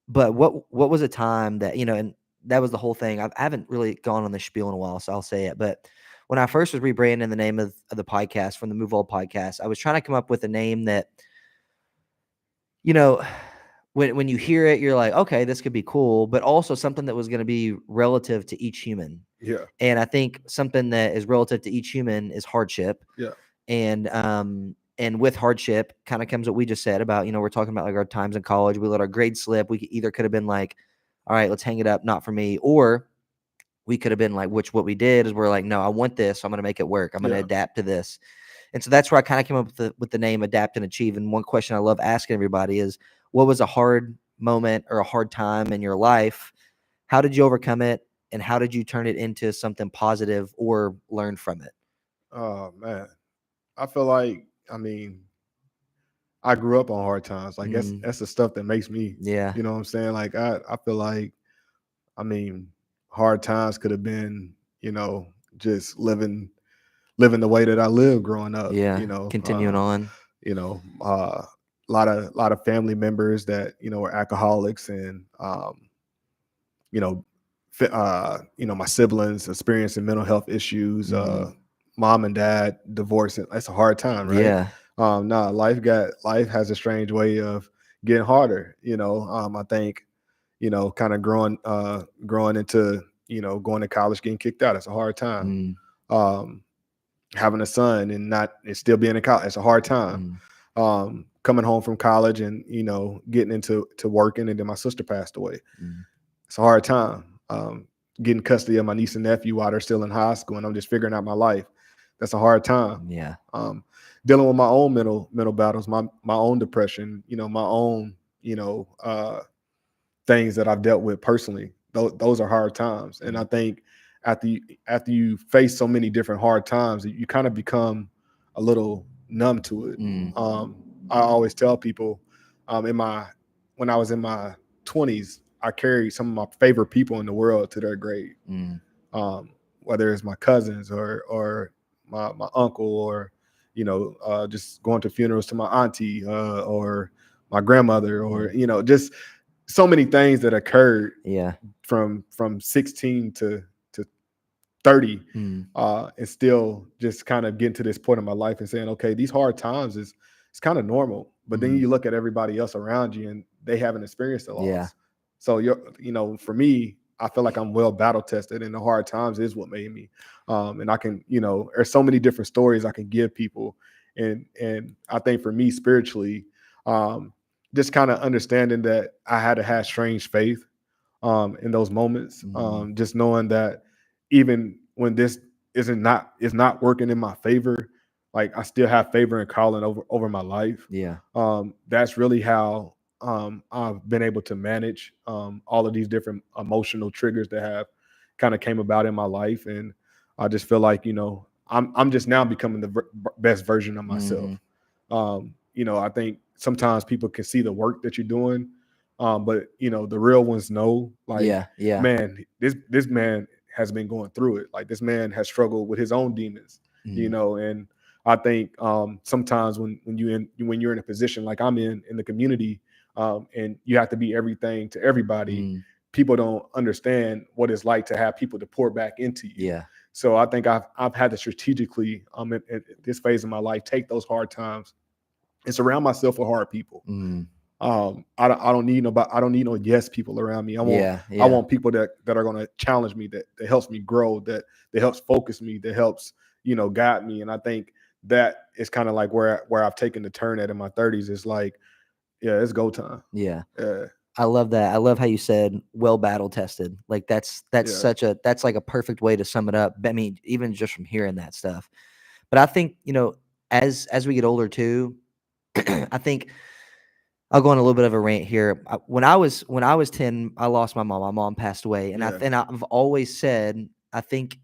but what was a time that and that was the whole thing. I haven't really gone on this spiel in a while, so I'll say it. But when I first was rebranding the name of the podcast from the Move All podcast, I was trying to come up with a name that you know when you hear it, you're like, okay, this could be cool, but also something that was going to be relative to each human. Yeah, And I think something that is relative to each human is hardship. yeah, And with hardship kind of comes what we just said about, we're talking about like our times in college. We let our grades slip. We either could have been like, all right, let's hang it up, not for me. Or we could have been like, which what we did is we're like, no, I want this. So I'm going to make it work. I'm going to yeah. adapt to this. And so that's where I kind of came up with the name Adapt and Achieve. And one question I love asking everybody is, what was a hard moment or a hard time in your life? How did you overcome it? And how did you turn it into something positive or learn from it? Oh man, I feel like I mean I grew up on hard times. Like that's Mm, that's the stuff that makes me. yeah. You know what I'm saying? Like I feel like I mean hard times could have been. you know, just living the way that I lived growing up. Yeah. Continuing on. You know, lot of family members that were alcoholics, and you know, my siblings experiencing mental health issues. Mhm. Mom and dad divorcing. That's a hard time, right? Yeah. Nah, life has a strange way of getting harder. I think kind of growing into going to college, getting kicked out. It's a hard time. Mm, Um, Having a son and still being in college, it's a hard time. mm, Coming home from college and getting into working, and then my sister passed away. mm. It's a hard time. Getting custody of my niece and nephew while they're still in high school, and I'm just figuring out my life. That's a hard time. Yeah. Um, Dealing with my own mental battles, my own depression, my own things that I've dealt with personally. Those are hard times, and I Mm, think after you face so many different hard times, you kind of become a little numb to it. mm, I always tell people, in my when I was in my 20s, I carried some of my favorite people in the world to their grave. mm, Whether it's my cousins or my uncle, or just going to funerals to my auntie, or my grandmother, or mm. just so many things that occurred Yeah. from 16 to 30, Mm, and still just kind of getting to this point in my life and saying, okay, these hard times is it's kind of normal. But then mm. you look at everybody else around you and they haven't experienced the Yeah. loss. So for me, I feel like I'm well battle tested, and the hard times is what made me. And I can, there's so many different stories I can give people, and I think for me spiritually, just kind of understanding that I had to have strange faith in those moments. Mm, Just knowing that even when this is not working in my favor, like I still have favor and calling over my life. yeah. That's really how I've been able to manage all of these different emotional triggers that have kind of came about in my life, and I just feel like I'm just now becoming the best version of Mhm. myself. I think sometimes people can see the work that you're doing, but the real ones know, like, Yeah. Yeah. man, this man has been going through it. Like, this man has struggled with his own demons, Mm, and I think sometimes when you're in a position like I'm in the community, and you have to be everything to everybody, mm, people don't understand what it's like to have people to pour back into you. yeah. So I think I've had to strategically, in this phase of my life, take those hard times and surround myself with hard people. Mm, I don't need nobody. I don't need no yes people around me. yeah. I Yeah. want people that are going to challenge me, that helps me grow, that helps focus me, that helps guide me. And I think that is kind of like where I've taken the turn at in my 30s. It's like, yeah, it's go time. Yeah. Yeah, I love that. I love how you said well battle tested. Like that's yeah, such a that's like a perfect way to sum it up. I mean, even just from hearing that stuff. But I think, as we get older too, I think I'll go on a little bit of a rant here. When I was 10, I lost my mom. My mom passed away, and yeah, I've always said I think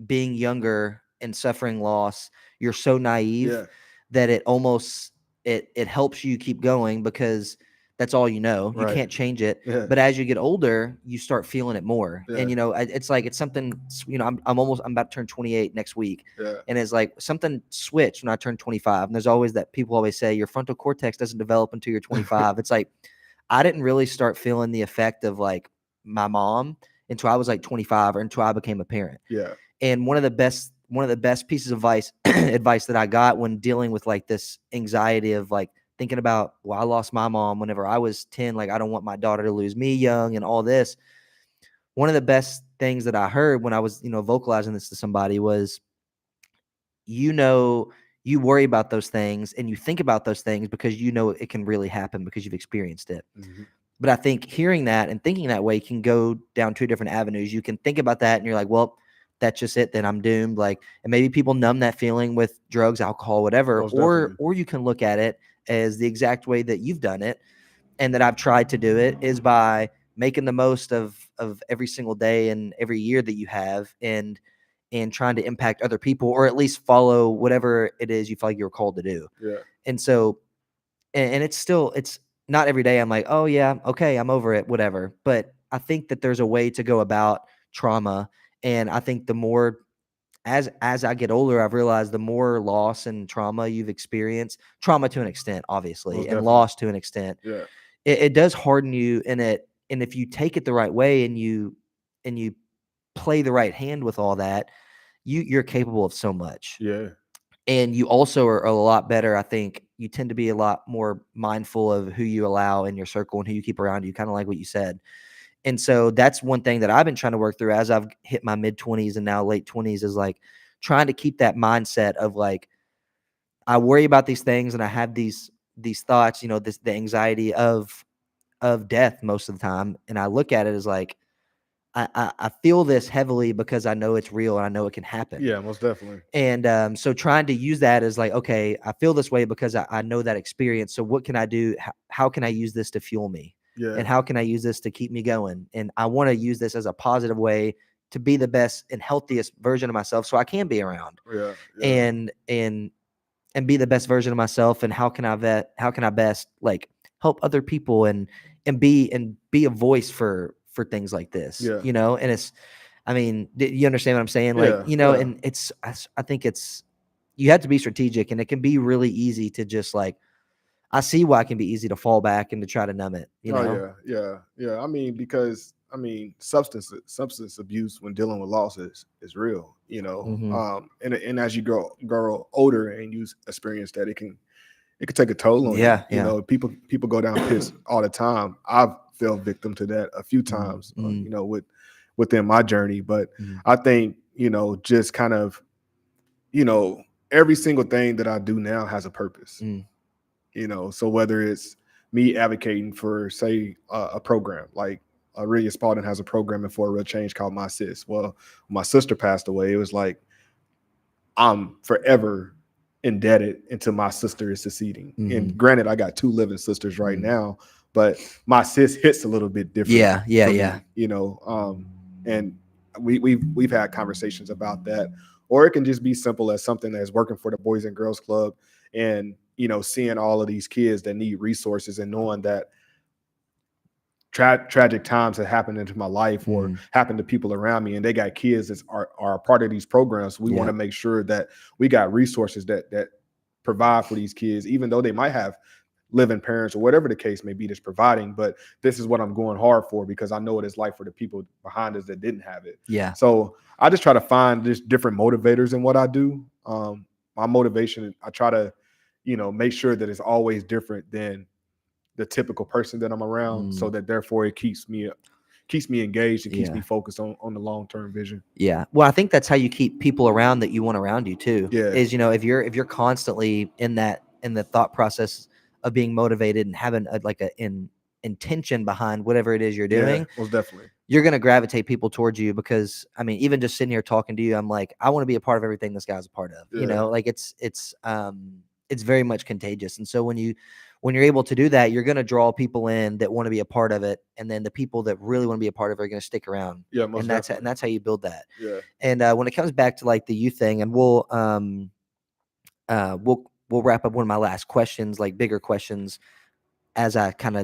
being younger and suffering loss, you're so naive yeah, that it helps you keep going because that's all you know. You right, can't change it. yeah, But as you get older, you start feeling it more. And yeah, it's like it's something. I'm about to turn 28 next week, yeah, and it's like something switched when I turned 25. And there's always that people always say your frontal cortex doesn't develop until you're 25. It's like I didn't really start feeling the effect of like my mom until I was like 25 or until I became a parent. yeah, And one of the best pieces of advice advice that I got when dealing with like this anxiety of like thinking about, well, I lost my mom whenever I was 10, like I don't want my daughter to lose me young and all this. One of the best things that I heard when I was, vocalizing this to somebody was, you know, you worry about those things and you think about those things because it can really happen because you've experienced it. mhm, But I think hearing that and thinking that way can go down two different avenues. You can think about that and you're like, well, that's just it. Then I'm doomed. Like, and maybe people numb that feeling with drugs, alcohol, whatever. most Or definitely. or you can look at it as the exact way that you've done it and that I've tried to do it is by making the most of every single day and every year that you have and trying to impact other people or at least follow whatever it is you feel like you're called to do. Yeah, And so and it's not every day I'm like, "Oh, yeah, okay, I'm over it, whatever." But I think that there's a way to go about trauma And I think the more as I get older, I've realized the more loss and trauma you've experienced, trauma to an extent, obviously, Most and definitely. loss to an extent, Yeah. it does harden you in it. And if you take it the right way and you play the right hand with all that, you're capable of so much. Yeah. And you also are a lot better. I think you tend to be a lot more mindful of who you allow in your circle and who you keep around you, kind of like what you said. And so that's one thing that I've been trying to work through as I've hit my mid 20s and now late 20s is like trying to keep that mindset of like, I worry about these things and I have these thoughts, the anxiety of death most of the time. And I look at it as like, I feel this heavily because I know it's real and I know it can happen. Yeah, most definitely. And so trying to use that as like, okay, I feel this way because I know that experience. So what can I do? How can I use this to fuel me? And Yeah. how can I use this to keep me going? And I want to use this as a positive way to be the best and healthiest version of myself so I can be around Yeah. Yeah. and be the best version of myself. And how can I best like help other people and be a voice for things like this, Yeah. and it's, I mean, you understand what I'm saying? Like, Yeah. Yeah. and I think it's, you have to be strategic and it can be really easy to just like, I see why it can be easy to fall back and to try to numb it. Oh yeah, yeah, yeah. I mean, because I mean, substance abuse when dealing with loss is real, you know. Hmm. And as you grow older and you experience that, it can take a toll on you. Yeah. You Yeah. know, people go down pits all the time. I've fell victim to that a few Mm, times, mm, within my journey. But mm, I think just kind of you know every single thing that I do now has a purpose. mm, So whether it's me advocating for, say, a program like Aurelia Spalding has a program for a real change called My Sis. Well, when my sister passed away, it was like I'm forever indebted until my sister is succeeding. mm-hmm, And granted, I got two living sisters right mm. now, but my sis hits a little bit different Yeah. Yeah. for Yeah. me. And we've had conversations about that, or it can just be simple as something that's working for the Boys and Girls Club, and seeing all of these kids that need resources and knowing that tragic times that happened into my life or Mm, happened to people around me, and they got kids that are a part of these programs. We want yeah. to make sure that we got resources that provide for these kids, even though they might have living parents or whatever the case may be that's providing. But this is what I'm going hard for because I know what it's like for the people behind us that didn't have it. Yeah. So I just try to find just different motivators in what I do. My motivation, I try to, make sure that it's always different than the typical person that I'm around, so Mm, that therefore it keeps me engaged and keeps me yeah. focused on the long term vision. Yeah. Well, I think that's how you keep people around that you want around you too. Yeah, Is, if you're constantly in the thought process of being motivated and having like a intention behind whatever it is you're yeah, doing, most definitely. you're going to gravitate people towards you because I mean, even just sitting here talking to you, I'm like, I want to be a part of everything this guy's a part of, Yeah, like it's very much contagious. And so when you're able to do that, you're going to draw people in that want to be a part of it. And then the people that really want to be a part of it are going to stick around. yeah, most And definitely. that's how you build that. Yeah, And when it comes back to like the youth thing, and we'll wrap up one of my last questions, like bigger questions, as I kind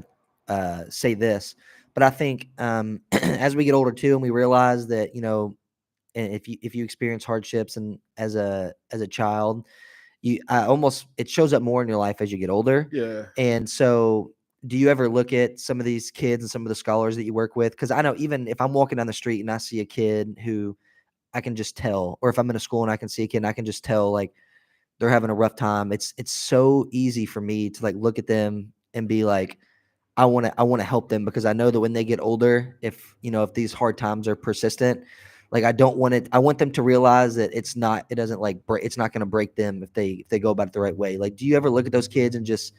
of say this. But I think as we get older too, and we realize that and if you experience hardships and as a child, it shows up more in your life as you get older. yeah, And so, do you ever look at some of these kids and some of the scholars that you work with? Because I know even if I'm walking down the street and I see a kid who I can just tell, or if I'm in a school and I can see a kid and I can just tell like they're having a rough time, it's so easy for me to like look at them and be like, I want to help them because I know that when they get older, if these hard times are persistent, like I don't want it. I want them to realize that it doesn't like break. It's not going to break them if they go about it the right way. Like, do you ever look at those kids and just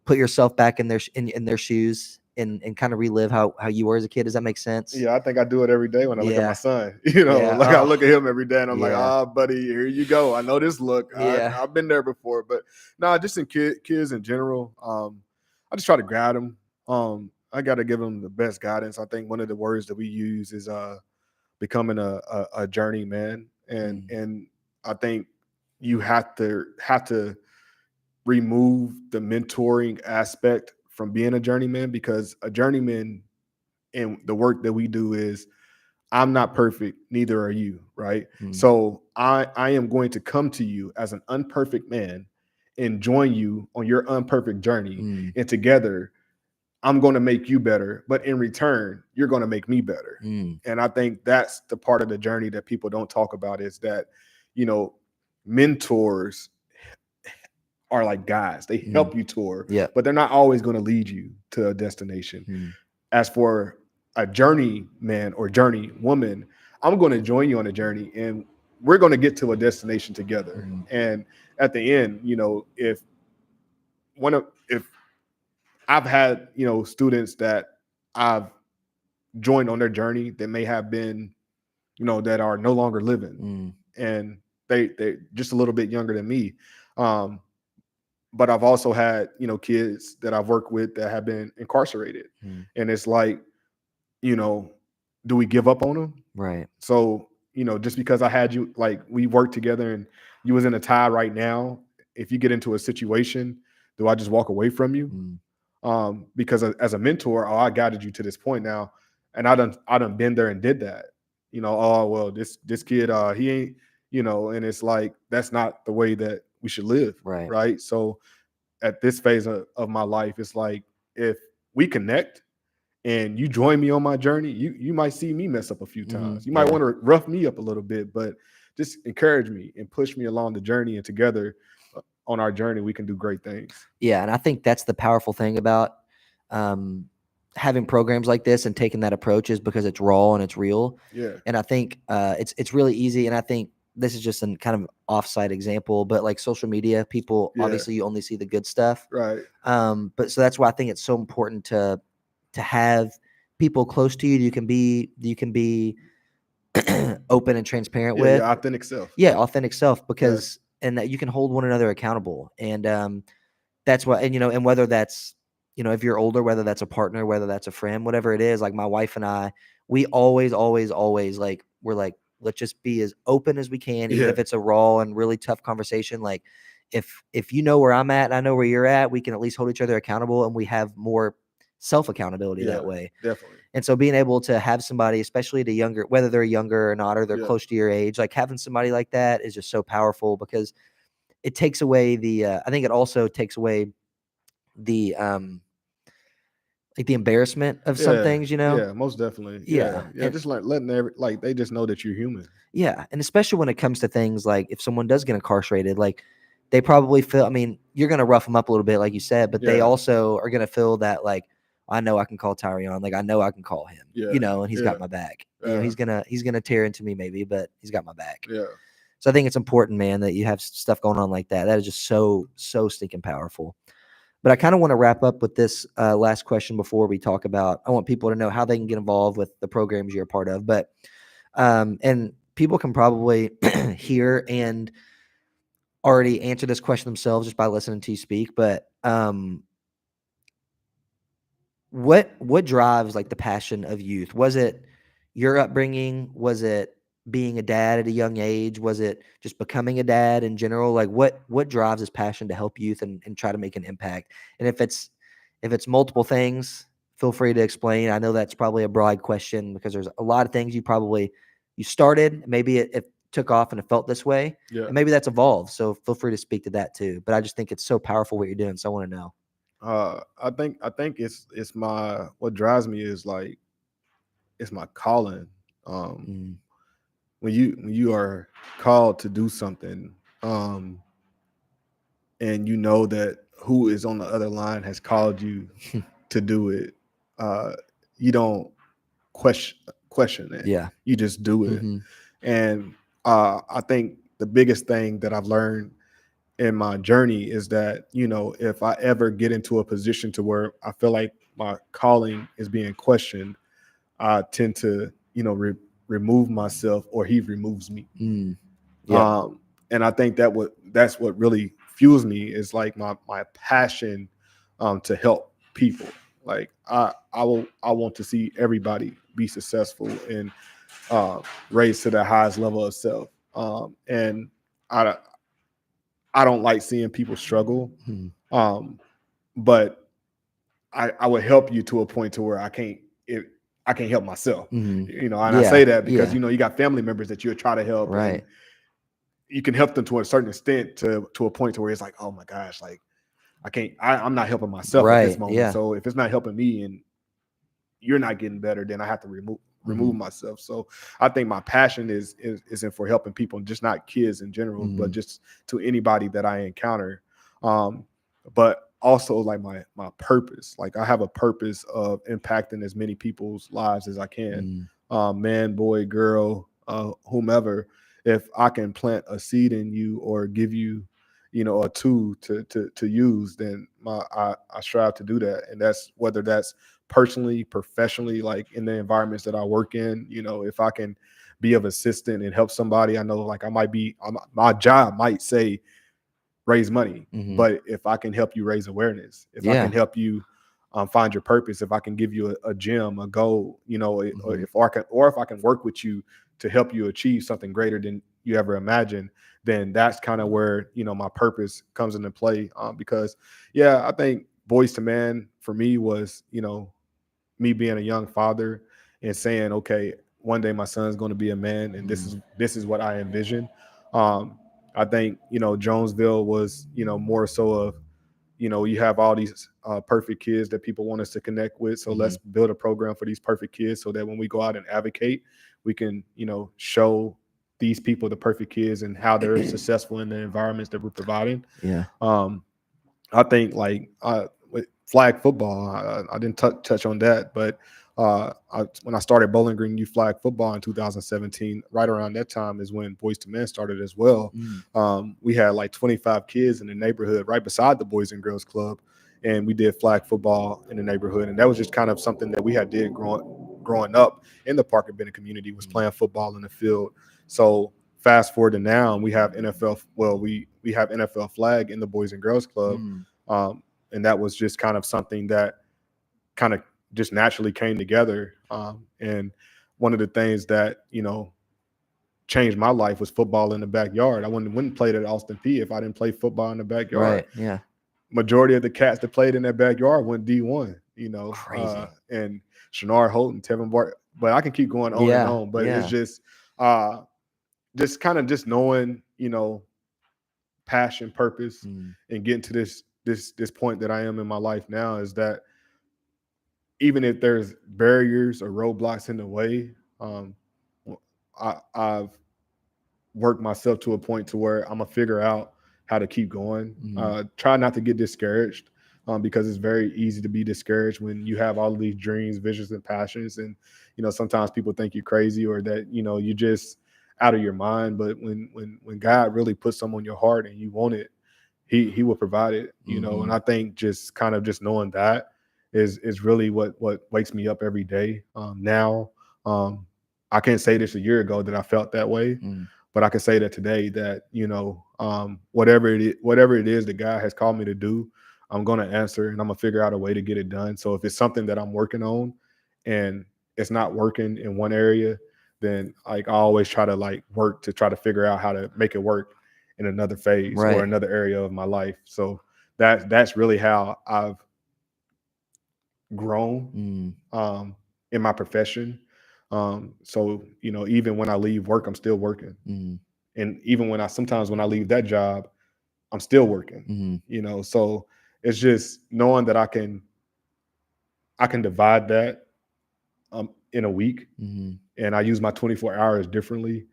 put yourself back in in their shoes and kind of relive how you were as a kid? Does that make sense? yeah. I think I do it every day when I look at my Yeah. son. Yeah. Like I Oh, look at him every day, and I'm like, yeah. ah, buddy, here you go. I know this look. Yeah. I've been there before, but no, just in kids in general. I just try to guide them. I got to give them the best guidance. I think one of the words that we use is becoming a journeyman, and Mm, and I think you have to remove the mentoring aspect from being a journeyman, because a journeyman and the work that we do is I'm not perfect, neither are you, right? Mm, So I am going to come to you as an unperfect man and join you on your unperfect journey, mm, and together I'm going to make you better, but in return, you're going to make me better. mm, And I think that's the part of the journey that people don't talk about, is that, you know, mentors are like guides. They mm. help you tour, Yep. but they're not always going to lead you to a destination. Mm, As for a journey man or journey woman, I'm going to join you on a journey, and we're going to get to a destination together. mm, And at the end, you know, if I've had, you know, students that I've joined on their journey that may have been, you know, that are no longer living, mm, and they just a little bit younger than me. Um, but I've also had, you know, kids that I've worked with that have been incarcerated, mm. and it's like, you know, do we give up on them? Right. So, you know, just because I had you, like, we worked together and you was in a tie right now, if you get into a situation, do I just walk away from you? Mm, Because as a mentor, oh, I guided you to this point now, and I done been there and did that. You know, oh well, this kid, he ain't, you know, and it's like that's not the way that we should live, right. right? So at this phase of my life, it's like if we connect and you join me on my journey, you might see me mess up a few Hmm. times. You might Yeah. want to rough me up a little bit, but just encourage me and push me along the journey, and together on our journey, we can do great things. Yeah, and I think that's the powerful thing about um, having programs like this and taking that approach is because it's raw and it's real. Yeah, And I think it's really easy. And I think this is just a kind of offsite example, but like social media, people yeah, obviously you only see the good stuff. right. But so that's why I think it's so important to have people close to you you can be open and transparent Yeah, your with. authentic self. Yeah, authentic self Yes. because and that you can hold one another accountable. And that's what, and and whether that's, if you're older, whether that's a partner, whether that's a friend, whatever it is, like my wife and I, we always like, we're like, let's just be as open as we can, even Yeah, if it's a raw and really tough conversation. Like if you know where I'm at and I know where you're at, we can at least hold each other accountable and we have more self accountability yeah, that way. definitely. And so being able to have somebody, especially at a younger, whether they're younger or not, or they're Yeah, close to your age, like having somebody like that is just so powerful because it takes away I think it also takes away the like the embarrassment of some yeah, things, you know? yeah, most definitely. Yeah, Yeah. yeah, And just like letting like they just know that you're human. yeah, and especially when it comes to things like if someone does get incarcerated, like they probably feel, I mean, you're going to rough them up a little bit like you said, but they Yeah, also are going to feel that like I know I can call Tyreon, like I know I can call him, yeah, and he's yeah, got my back. yeah, He's going to tear into me maybe, but he's got my back. yeah. So I think it's important, man, that you have stuff going on like that. That is just so stinking powerful. But I kind of want to wrap up with this last question before we talk about. I want people to know how they can get involved with the programs you're a part of. But and people can probably hear and already answer this question themselves just by listening to you speak. But what drives like the passion of youth? Was it your upbringing? Was it being a dad at a young age? Was it just becoming a dad in general? Like what drives this passion to help youth and try to make an impact? And if it's multiple things, feel free to explain. I know that's probably a broad question because there's a lot of things you started, maybe it took off and it felt this way, Yeah. and maybe that's evolved. So feel free to speak to that too. But I just think it's so powerful what you're doing. So I want to know. I think it's my what drives me is like it's my calling. Um, Mm, when you are called to do something, um, and you know that who is on the other line has called you to do it, uh, you don't question it. yeah. You just do it. Hmm. And I think the biggest thing that I've learned in my journey is that, you know, if I ever get into a position to where I feel like my calling is being questioned, I tend to, you know, remove myself, or he removes me. Mm, yep. um and I think that's what really fuels me, is like my passion to help people. Like I want to see everybody be successful and raised to the highest level of self. And I I don't like seeing people struggle. Mm, um but I would help you to a point to where I can't, if I can't help myself. Mhm. You know, and I Yeah, say that because yeah. you know you got family members that you'll try to help, and Right. you can help them to a certain extent to a point to where it's like, oh my gosh, like I can't, I'm not helping myself at this Right, moment. yeah. So if it's not helping me and you're not getting better, then I have to remove Mhm, myself. So I think my passion isn't for helping people, just not kids in general, but mhm, just to anybody that I encounter. Um, but also like my purpose. Like I have a purpose of impacting as many people's lives as I can. mhm. Man, boy, girl, whomever. If I can plant a seed in you or give you, you know, a tool to use, then I strive to do that. And that's whether that's personally, professionally, like in the environments that I work in. You know, if I can be of assistance and help somebody, I know like my job might say raise money, Mhm. but if I can help you raise awareness, if I can Yeah. help you find your purpose, if I can give you a gym, a goal, you know, or Mhm. if I can work with you to help you achieve something greater than you ever imagined, then that's kind of where you know my purpose comes into play. Because yeah, I think Boys to Man for me was you know me being a young father and saying, okay, one day my son's going to be a man, and Mhm. this is what I envision. Um, I think you know Jonesville was you know more so of you know you have all these perfect kids that people want us to connect with, so let's Mhm. build a program for these perfect kids so that when we go out and advocate, we can you know show these people the perfect kids and how they're successful in the environments that we're providing. Yeah. Um, I think like with flag football, I didn't touch on that, but when I started Bowling Green Youth Flag Football in 2017, right around that time is when Boys to Men started as well. Mm. We had like 25 kids in the neighborhood right beside the Boys and Girls Club, and we did flag football in the neighborhood, and that was just kind of something that we had did growing up in the Parker Bennett community was Mhm. playing football in the field. So fast forward to now, we have NFL. Well, we have NFL flag in the Boys and Girls Club, Mm. and that was just kind of something that kind of just naturally came together. And one of the things that you know changed my life was football in the backyard. I wouldn't play at Austin P if I didn't play football in the backyard. Right. Yeah. Majority of the cats that played in that backyard went D1, you know, Crazy. and Shannar Holton, Tevin Bart. But I can keep going on and Yeah. on. But it's Yeah. uh, just kind of just knowing, you know, passion, purpose, Mm. and getting to this point that I am in my life now is that even if there's barriers or roadblocks in the way, um, I've worked myself to a point to where I'm gonna figure out how to keep going. Mhm. Try not to get discouraged because it's very easy to be discouraged when you have all of these dreams, visions, and passions. And you know, sometimes people think you're crazy or that you know you just out of your mind. But when God really puts something on your heart and you want it, he will provide it. You know, and Mhm. I think just kind of just knowing that is really what wakes me up every day. Now, um, I can't say this a year ago that I felt that way, Mm. but I can say that today that you know whatever it is that God has called me to do, I'm going to answer and I'm gonna figure out a way to get it done. So if it's something that I'm working on and it's not working in one area, then like I always try to like work to try to figure out how to make it work in another phase or Right. another area of my life. So that's really how I've grown Mm. in my profession. So you know, even when I leave work, I'm still working, Mm. and even when I sometimes when I leave that job, I'm still working. Mhm. You know, so it's just knowing that I can divide that in a week, Mhm. and I use my 24 hours differently,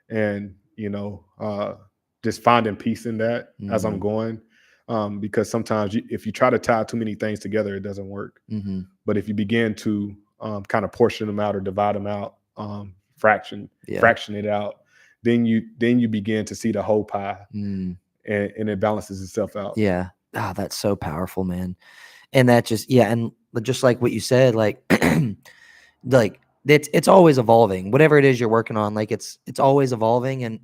and you know, just finding peace in that as I'm Mhm. going, because sometimes if you try to tie too many things together, it doesn't work. Mhm. But if you begin to kind of portion them out or divide them out, Yeah. fraction it out, then you begin to see the whole pie, Mm. and it balances itself out. Yeah. Ah, that's so powerful, man. And that just yeah, and just like what you said, like it's always evolving. Whatever it is you're working on, like it's always evolving, and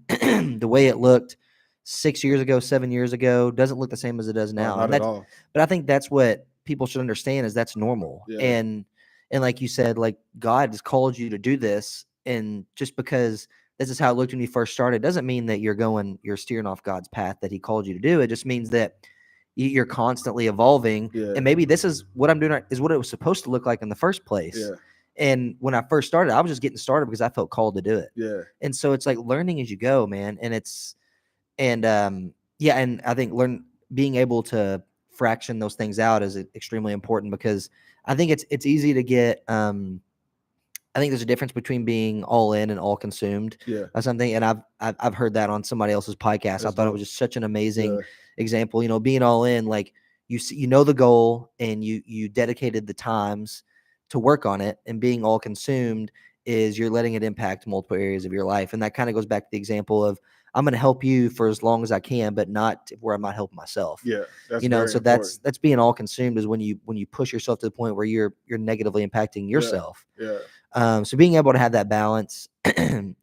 the way it looked 6 years ago, 7 years ago, doesn't look the same as it does No, now. not And at that's, all. but I think that's what people should understand is that's normal. Yeah, And like you said, like God has called you to do this, and just because this is how it looked when you first started doesn't mean that you're steering off God's path that He called you to do. It just means that you're constantly evolving, yeah, and maybe this is what I'm doing is what it was supposed to look like in the first place. yeah, And when I first started, I was just getting started because I felt called to do it. Yeah. And so it's like learning as you go, man. And yeah, and I think being able to fraction those things out is extremely important, because I think it's easy to get I think there's a difference between being all in and all consumed Yeah. by something. And I've heard that on somebody else's podcast. I That's thought it dope. was just such an amazing Yeah. example. You know, being all in, like you see, you know the goal, and you dedicated the times to work on it. And being all consumed is you're letting it impact multiple areas of your life. And that kind of goes back to the example of, I'm going to help you for as long as I can, but not where I'm not helping myself. Yeah. That's You know, and very so important. that's being all consumed, is when you push yourself to the point where you're negatively impacting Yeah. yourself. Yeah. So being able to have that balance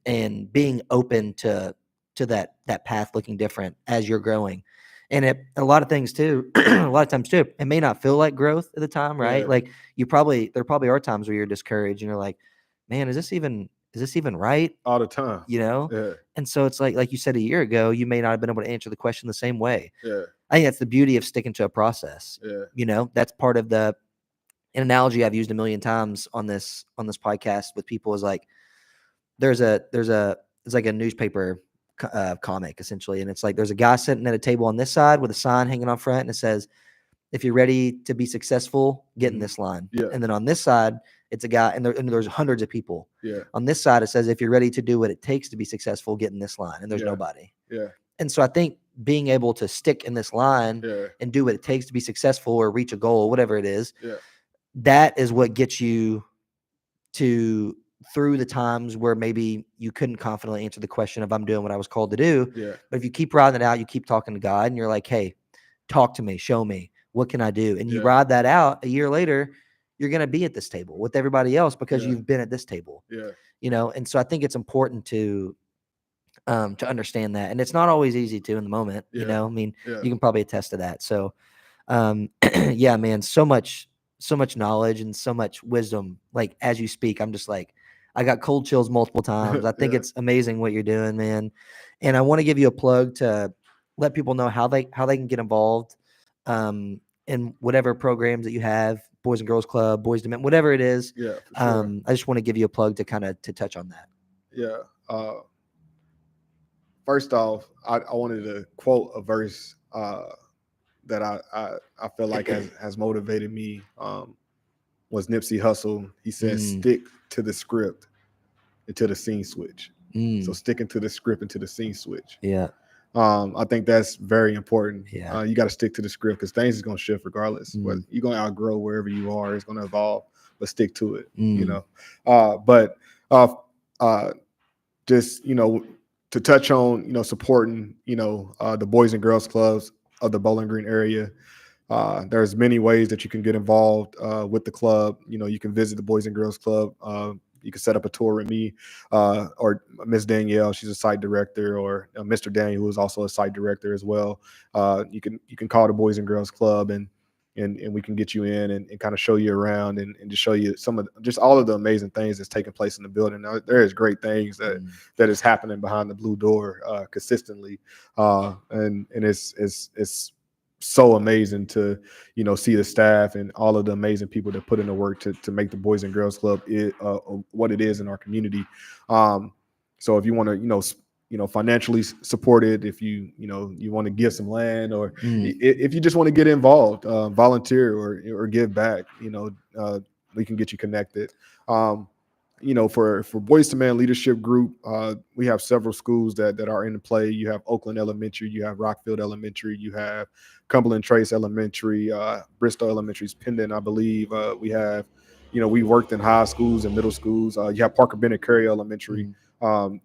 and being open to that path looking different as you're growing. And a lot of things too, a lot of times too, it may not feel like growth at the time, right? Yeah. Like there probably are times where you're discouraged and you're like, man, is this even right? All the time. You know? Yeah. And so it's like you said a year ago, you may not have been able to answer the question the same way. Yeah. I think that's the beauty of sticking to a process. Yeah. You know, that's part of an analogy I've used a million times on this podcast with people is like, it's like a newspaper comic essentially, and it's like there's a guy sitting at a table on this side with a sign hanging on front, and it says, "If you're ready to be successful, get in this line." Yeah. And then on this side, it's a guy, and there's hundreds of people. Yeah. On this side, it says, "If you're ready to do what it takes to be successful, get in this line." And there's nobody. Yeah. And so I think being able to stick in this line and do what it takes to be successful or reach a goal, whatever it is, that is what gets you through the times where maybe you couldn't confidently answer the question of, I'm doing what I was called to do. Yeah. But if you keep riding it out, you keep talking to God, and you're like, hey, talk to me, show me, what can I do? And you ride that out, a year later, you're going to be at this table with everybody else because you've been at this table. Yeah. You know, and so I think it's important to understand that. And it's not always easy to in the moment, you know, I mean, you can probably attest to that. So yeah, man, so much knowledge and so much wisdom. Like as you speak, I'm just like, I got cold chills multiple times. I think it's amazing what you're doing, man. And I want to give you a plug to let people know how they can get involved in whatever programs that you have, Boys and Girls Club, Boys to Men, whatever it is. Yeah, for sure. I just want to give you a plug to kind of to touch on that. Yeah. First off, I wanted to quote a verse that I feel like has motivated me. Was Nipsey Hussle. He said, stick to the script until the scene switch. So sticking to the script until the scene switch. Yeah. I think that's very important. Yeah. You got to stick to the script because things is going to shift regardless. But you're going to outgrow wherever you are. It's going to evolve, but stick to it, you know. But just, you know, to touch on, you know, supporting, you know, the Boys and Girls Clubs of the Bowling Green area. There's many ways that you can get involved with the club. You know, you can visit the Boys and Girls Club. You can set up a tour with me or Miss Danielle. She's a site director, or Mr. Daniel, who is also a site director as well. You can call the Boys and Girls Club and we can get you in and kind of show you around and just show you just all of the amazing things that's taking place in the building. Now, there is great things that is happening behind the blue door consistently, and it's so amazing to, you know, see the staff and all of the amazing people that put in the work to make the Boys and Girls Club what it is in our community. So if you want to, you know, financially support it, if you want to give some land, or if you just want to get involved, volunteer or give back, you know, we can get you connected. You know, for Boys to Man Leadership Group, we have several schools that are in play. You have Oakland Elementary, you have Rockfield Elementary, you have Cumberland Trace Elementary, Bristol Elementary's pending, I believe. We have, you know, we worked in high schools and middle schools. You have Parker Bennett Curry Elementary. All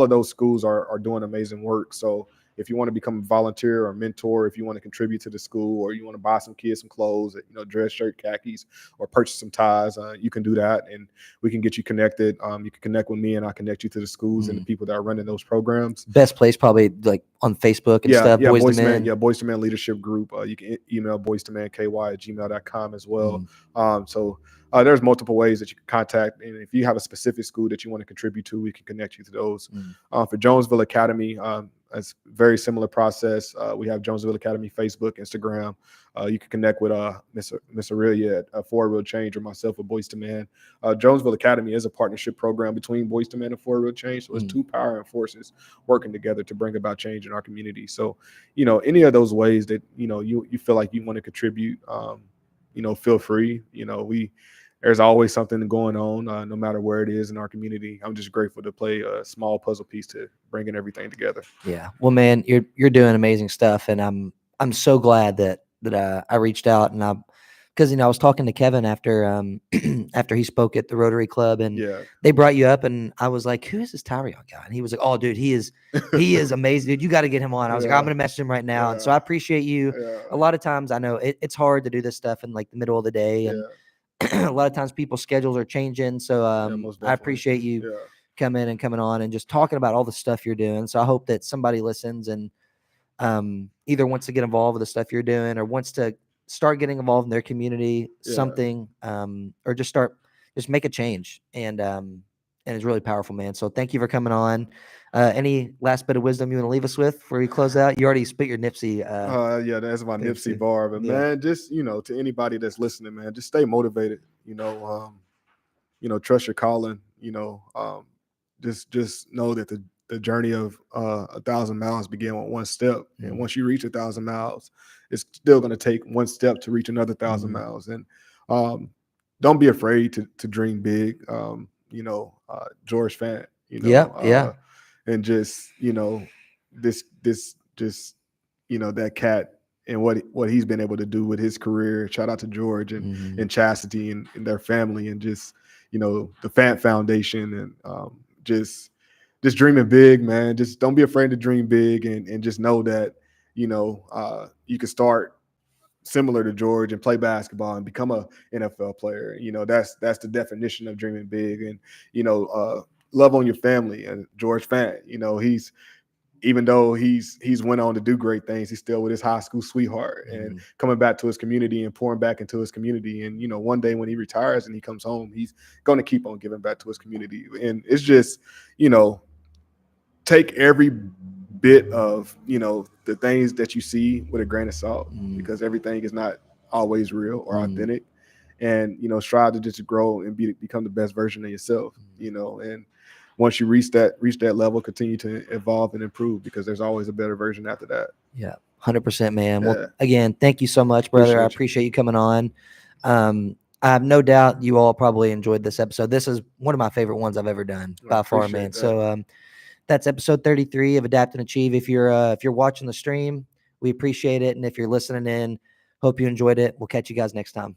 of those schools are doing amazing work. So if you want to become a volunteer or mentor, if you want to contribute to the school, or you want to buy some kids some clothes, you know, dress shirt, khakis, or purchase some ties, you can do that, and we can get you connected. You can connect with me, and I'll connect you to the schools and the people that are running those programs. Best place probably like on Facebook and stuff. Yeah, Boys to Man. Yeah, Boys to Man Leadership Group. You can email boystomanky@gmail.com as well. So there's multiple ways that you can contact, and if you have a specific school that you want to contribute to, we can connect you to those. For Jonesville Academy, It's very similar process. We have Jonesville Academy Facebook, Instagram. You can connect with Miss Aurelia at Forward Real Change or myself at Boys to Man. Jonesville Academy is a partnership program between Boys to Man and Forward Real Change. So it's two power forces working together to bring about change in our community. So, any of those ways that, you feel like you want to contribute, feel free. There's always something going on, no matter where it is in our community. I'm just grateful to play a small puzzle piece to bringing everything together. Yeah. Well, man, you're doing amazing stuff, and I'm so glad that I reached out, and because I was talking to Kevin after after he spoke at the Rotary Club, and Yeah. they brought you up, and I was like, "Who is this Tyreon guy?" And he was like, "Oh, dude, he is amazing, dude. You got to get him on." I was like, "I'm gonna message him right now," and so I appreciate you. A lot of times, I know it's hard to do this stuff in like the middle of the day, and a lot of times people's schedules are changing. So Most I definitely. appreciate you coming on and just talking about all the stuff you're doing. So I hope that somebody listens and either wants to get involved with the stuff you're doing or wants to start getting involved in their community, something, or just make a change. And it's really powerful, man. So thank you for coming on. Any last bit of wisdom you want to leave us with before we close out? You already spit your Nipsey. Yeah, that's my Thanks, Nipsey dude. bar. But Yeah. man, just to anybody that's listening, man, just stay motivated. Trust your calling. Just know that the journey of 1,000 miles begin with one step, and once you reach 1,000 miles, it's still going to take one step to reach another 1,000 miles. And don't be afraid to dream big. George Fant. Yeah. And just this just that cat and what he's been able to do with his career. Shout out to George and Chastity and their family, and just the Fant Foundation, and just dreaming big, man. Just don't be afraid to dream big, and just know that you can start similar to George and play basketball and become a NFL player. That's the definition of dreaming big. And love on your family. And George Fant, he's, even though he's went on to do great things, he's still with his high school sweetheart and coming back to his community and pouring back into his community. And one day when he retires and he comes home, he's going to keep on giving back to his community. And it's just take every bit of the things that you see with a grain of salt, because everything is not always real or authentic. And strive to just grow and become the best version of yourself. And once you reach that level, continue to evolve and improve, because there's always a better version after that. Yeah, 100%, man. Well, again, thank you so much, brother. I appreciate you coming on. I have no doubt you all probably enjoyed this episode. This is one of my favorite ones I've ever done by far, man. That. So that's episode 33 of Adapt and Achieve. If you're watching the stream, we appreciate it. And if you're listening in, hope you enjoyed it. We'll catch you guys next time.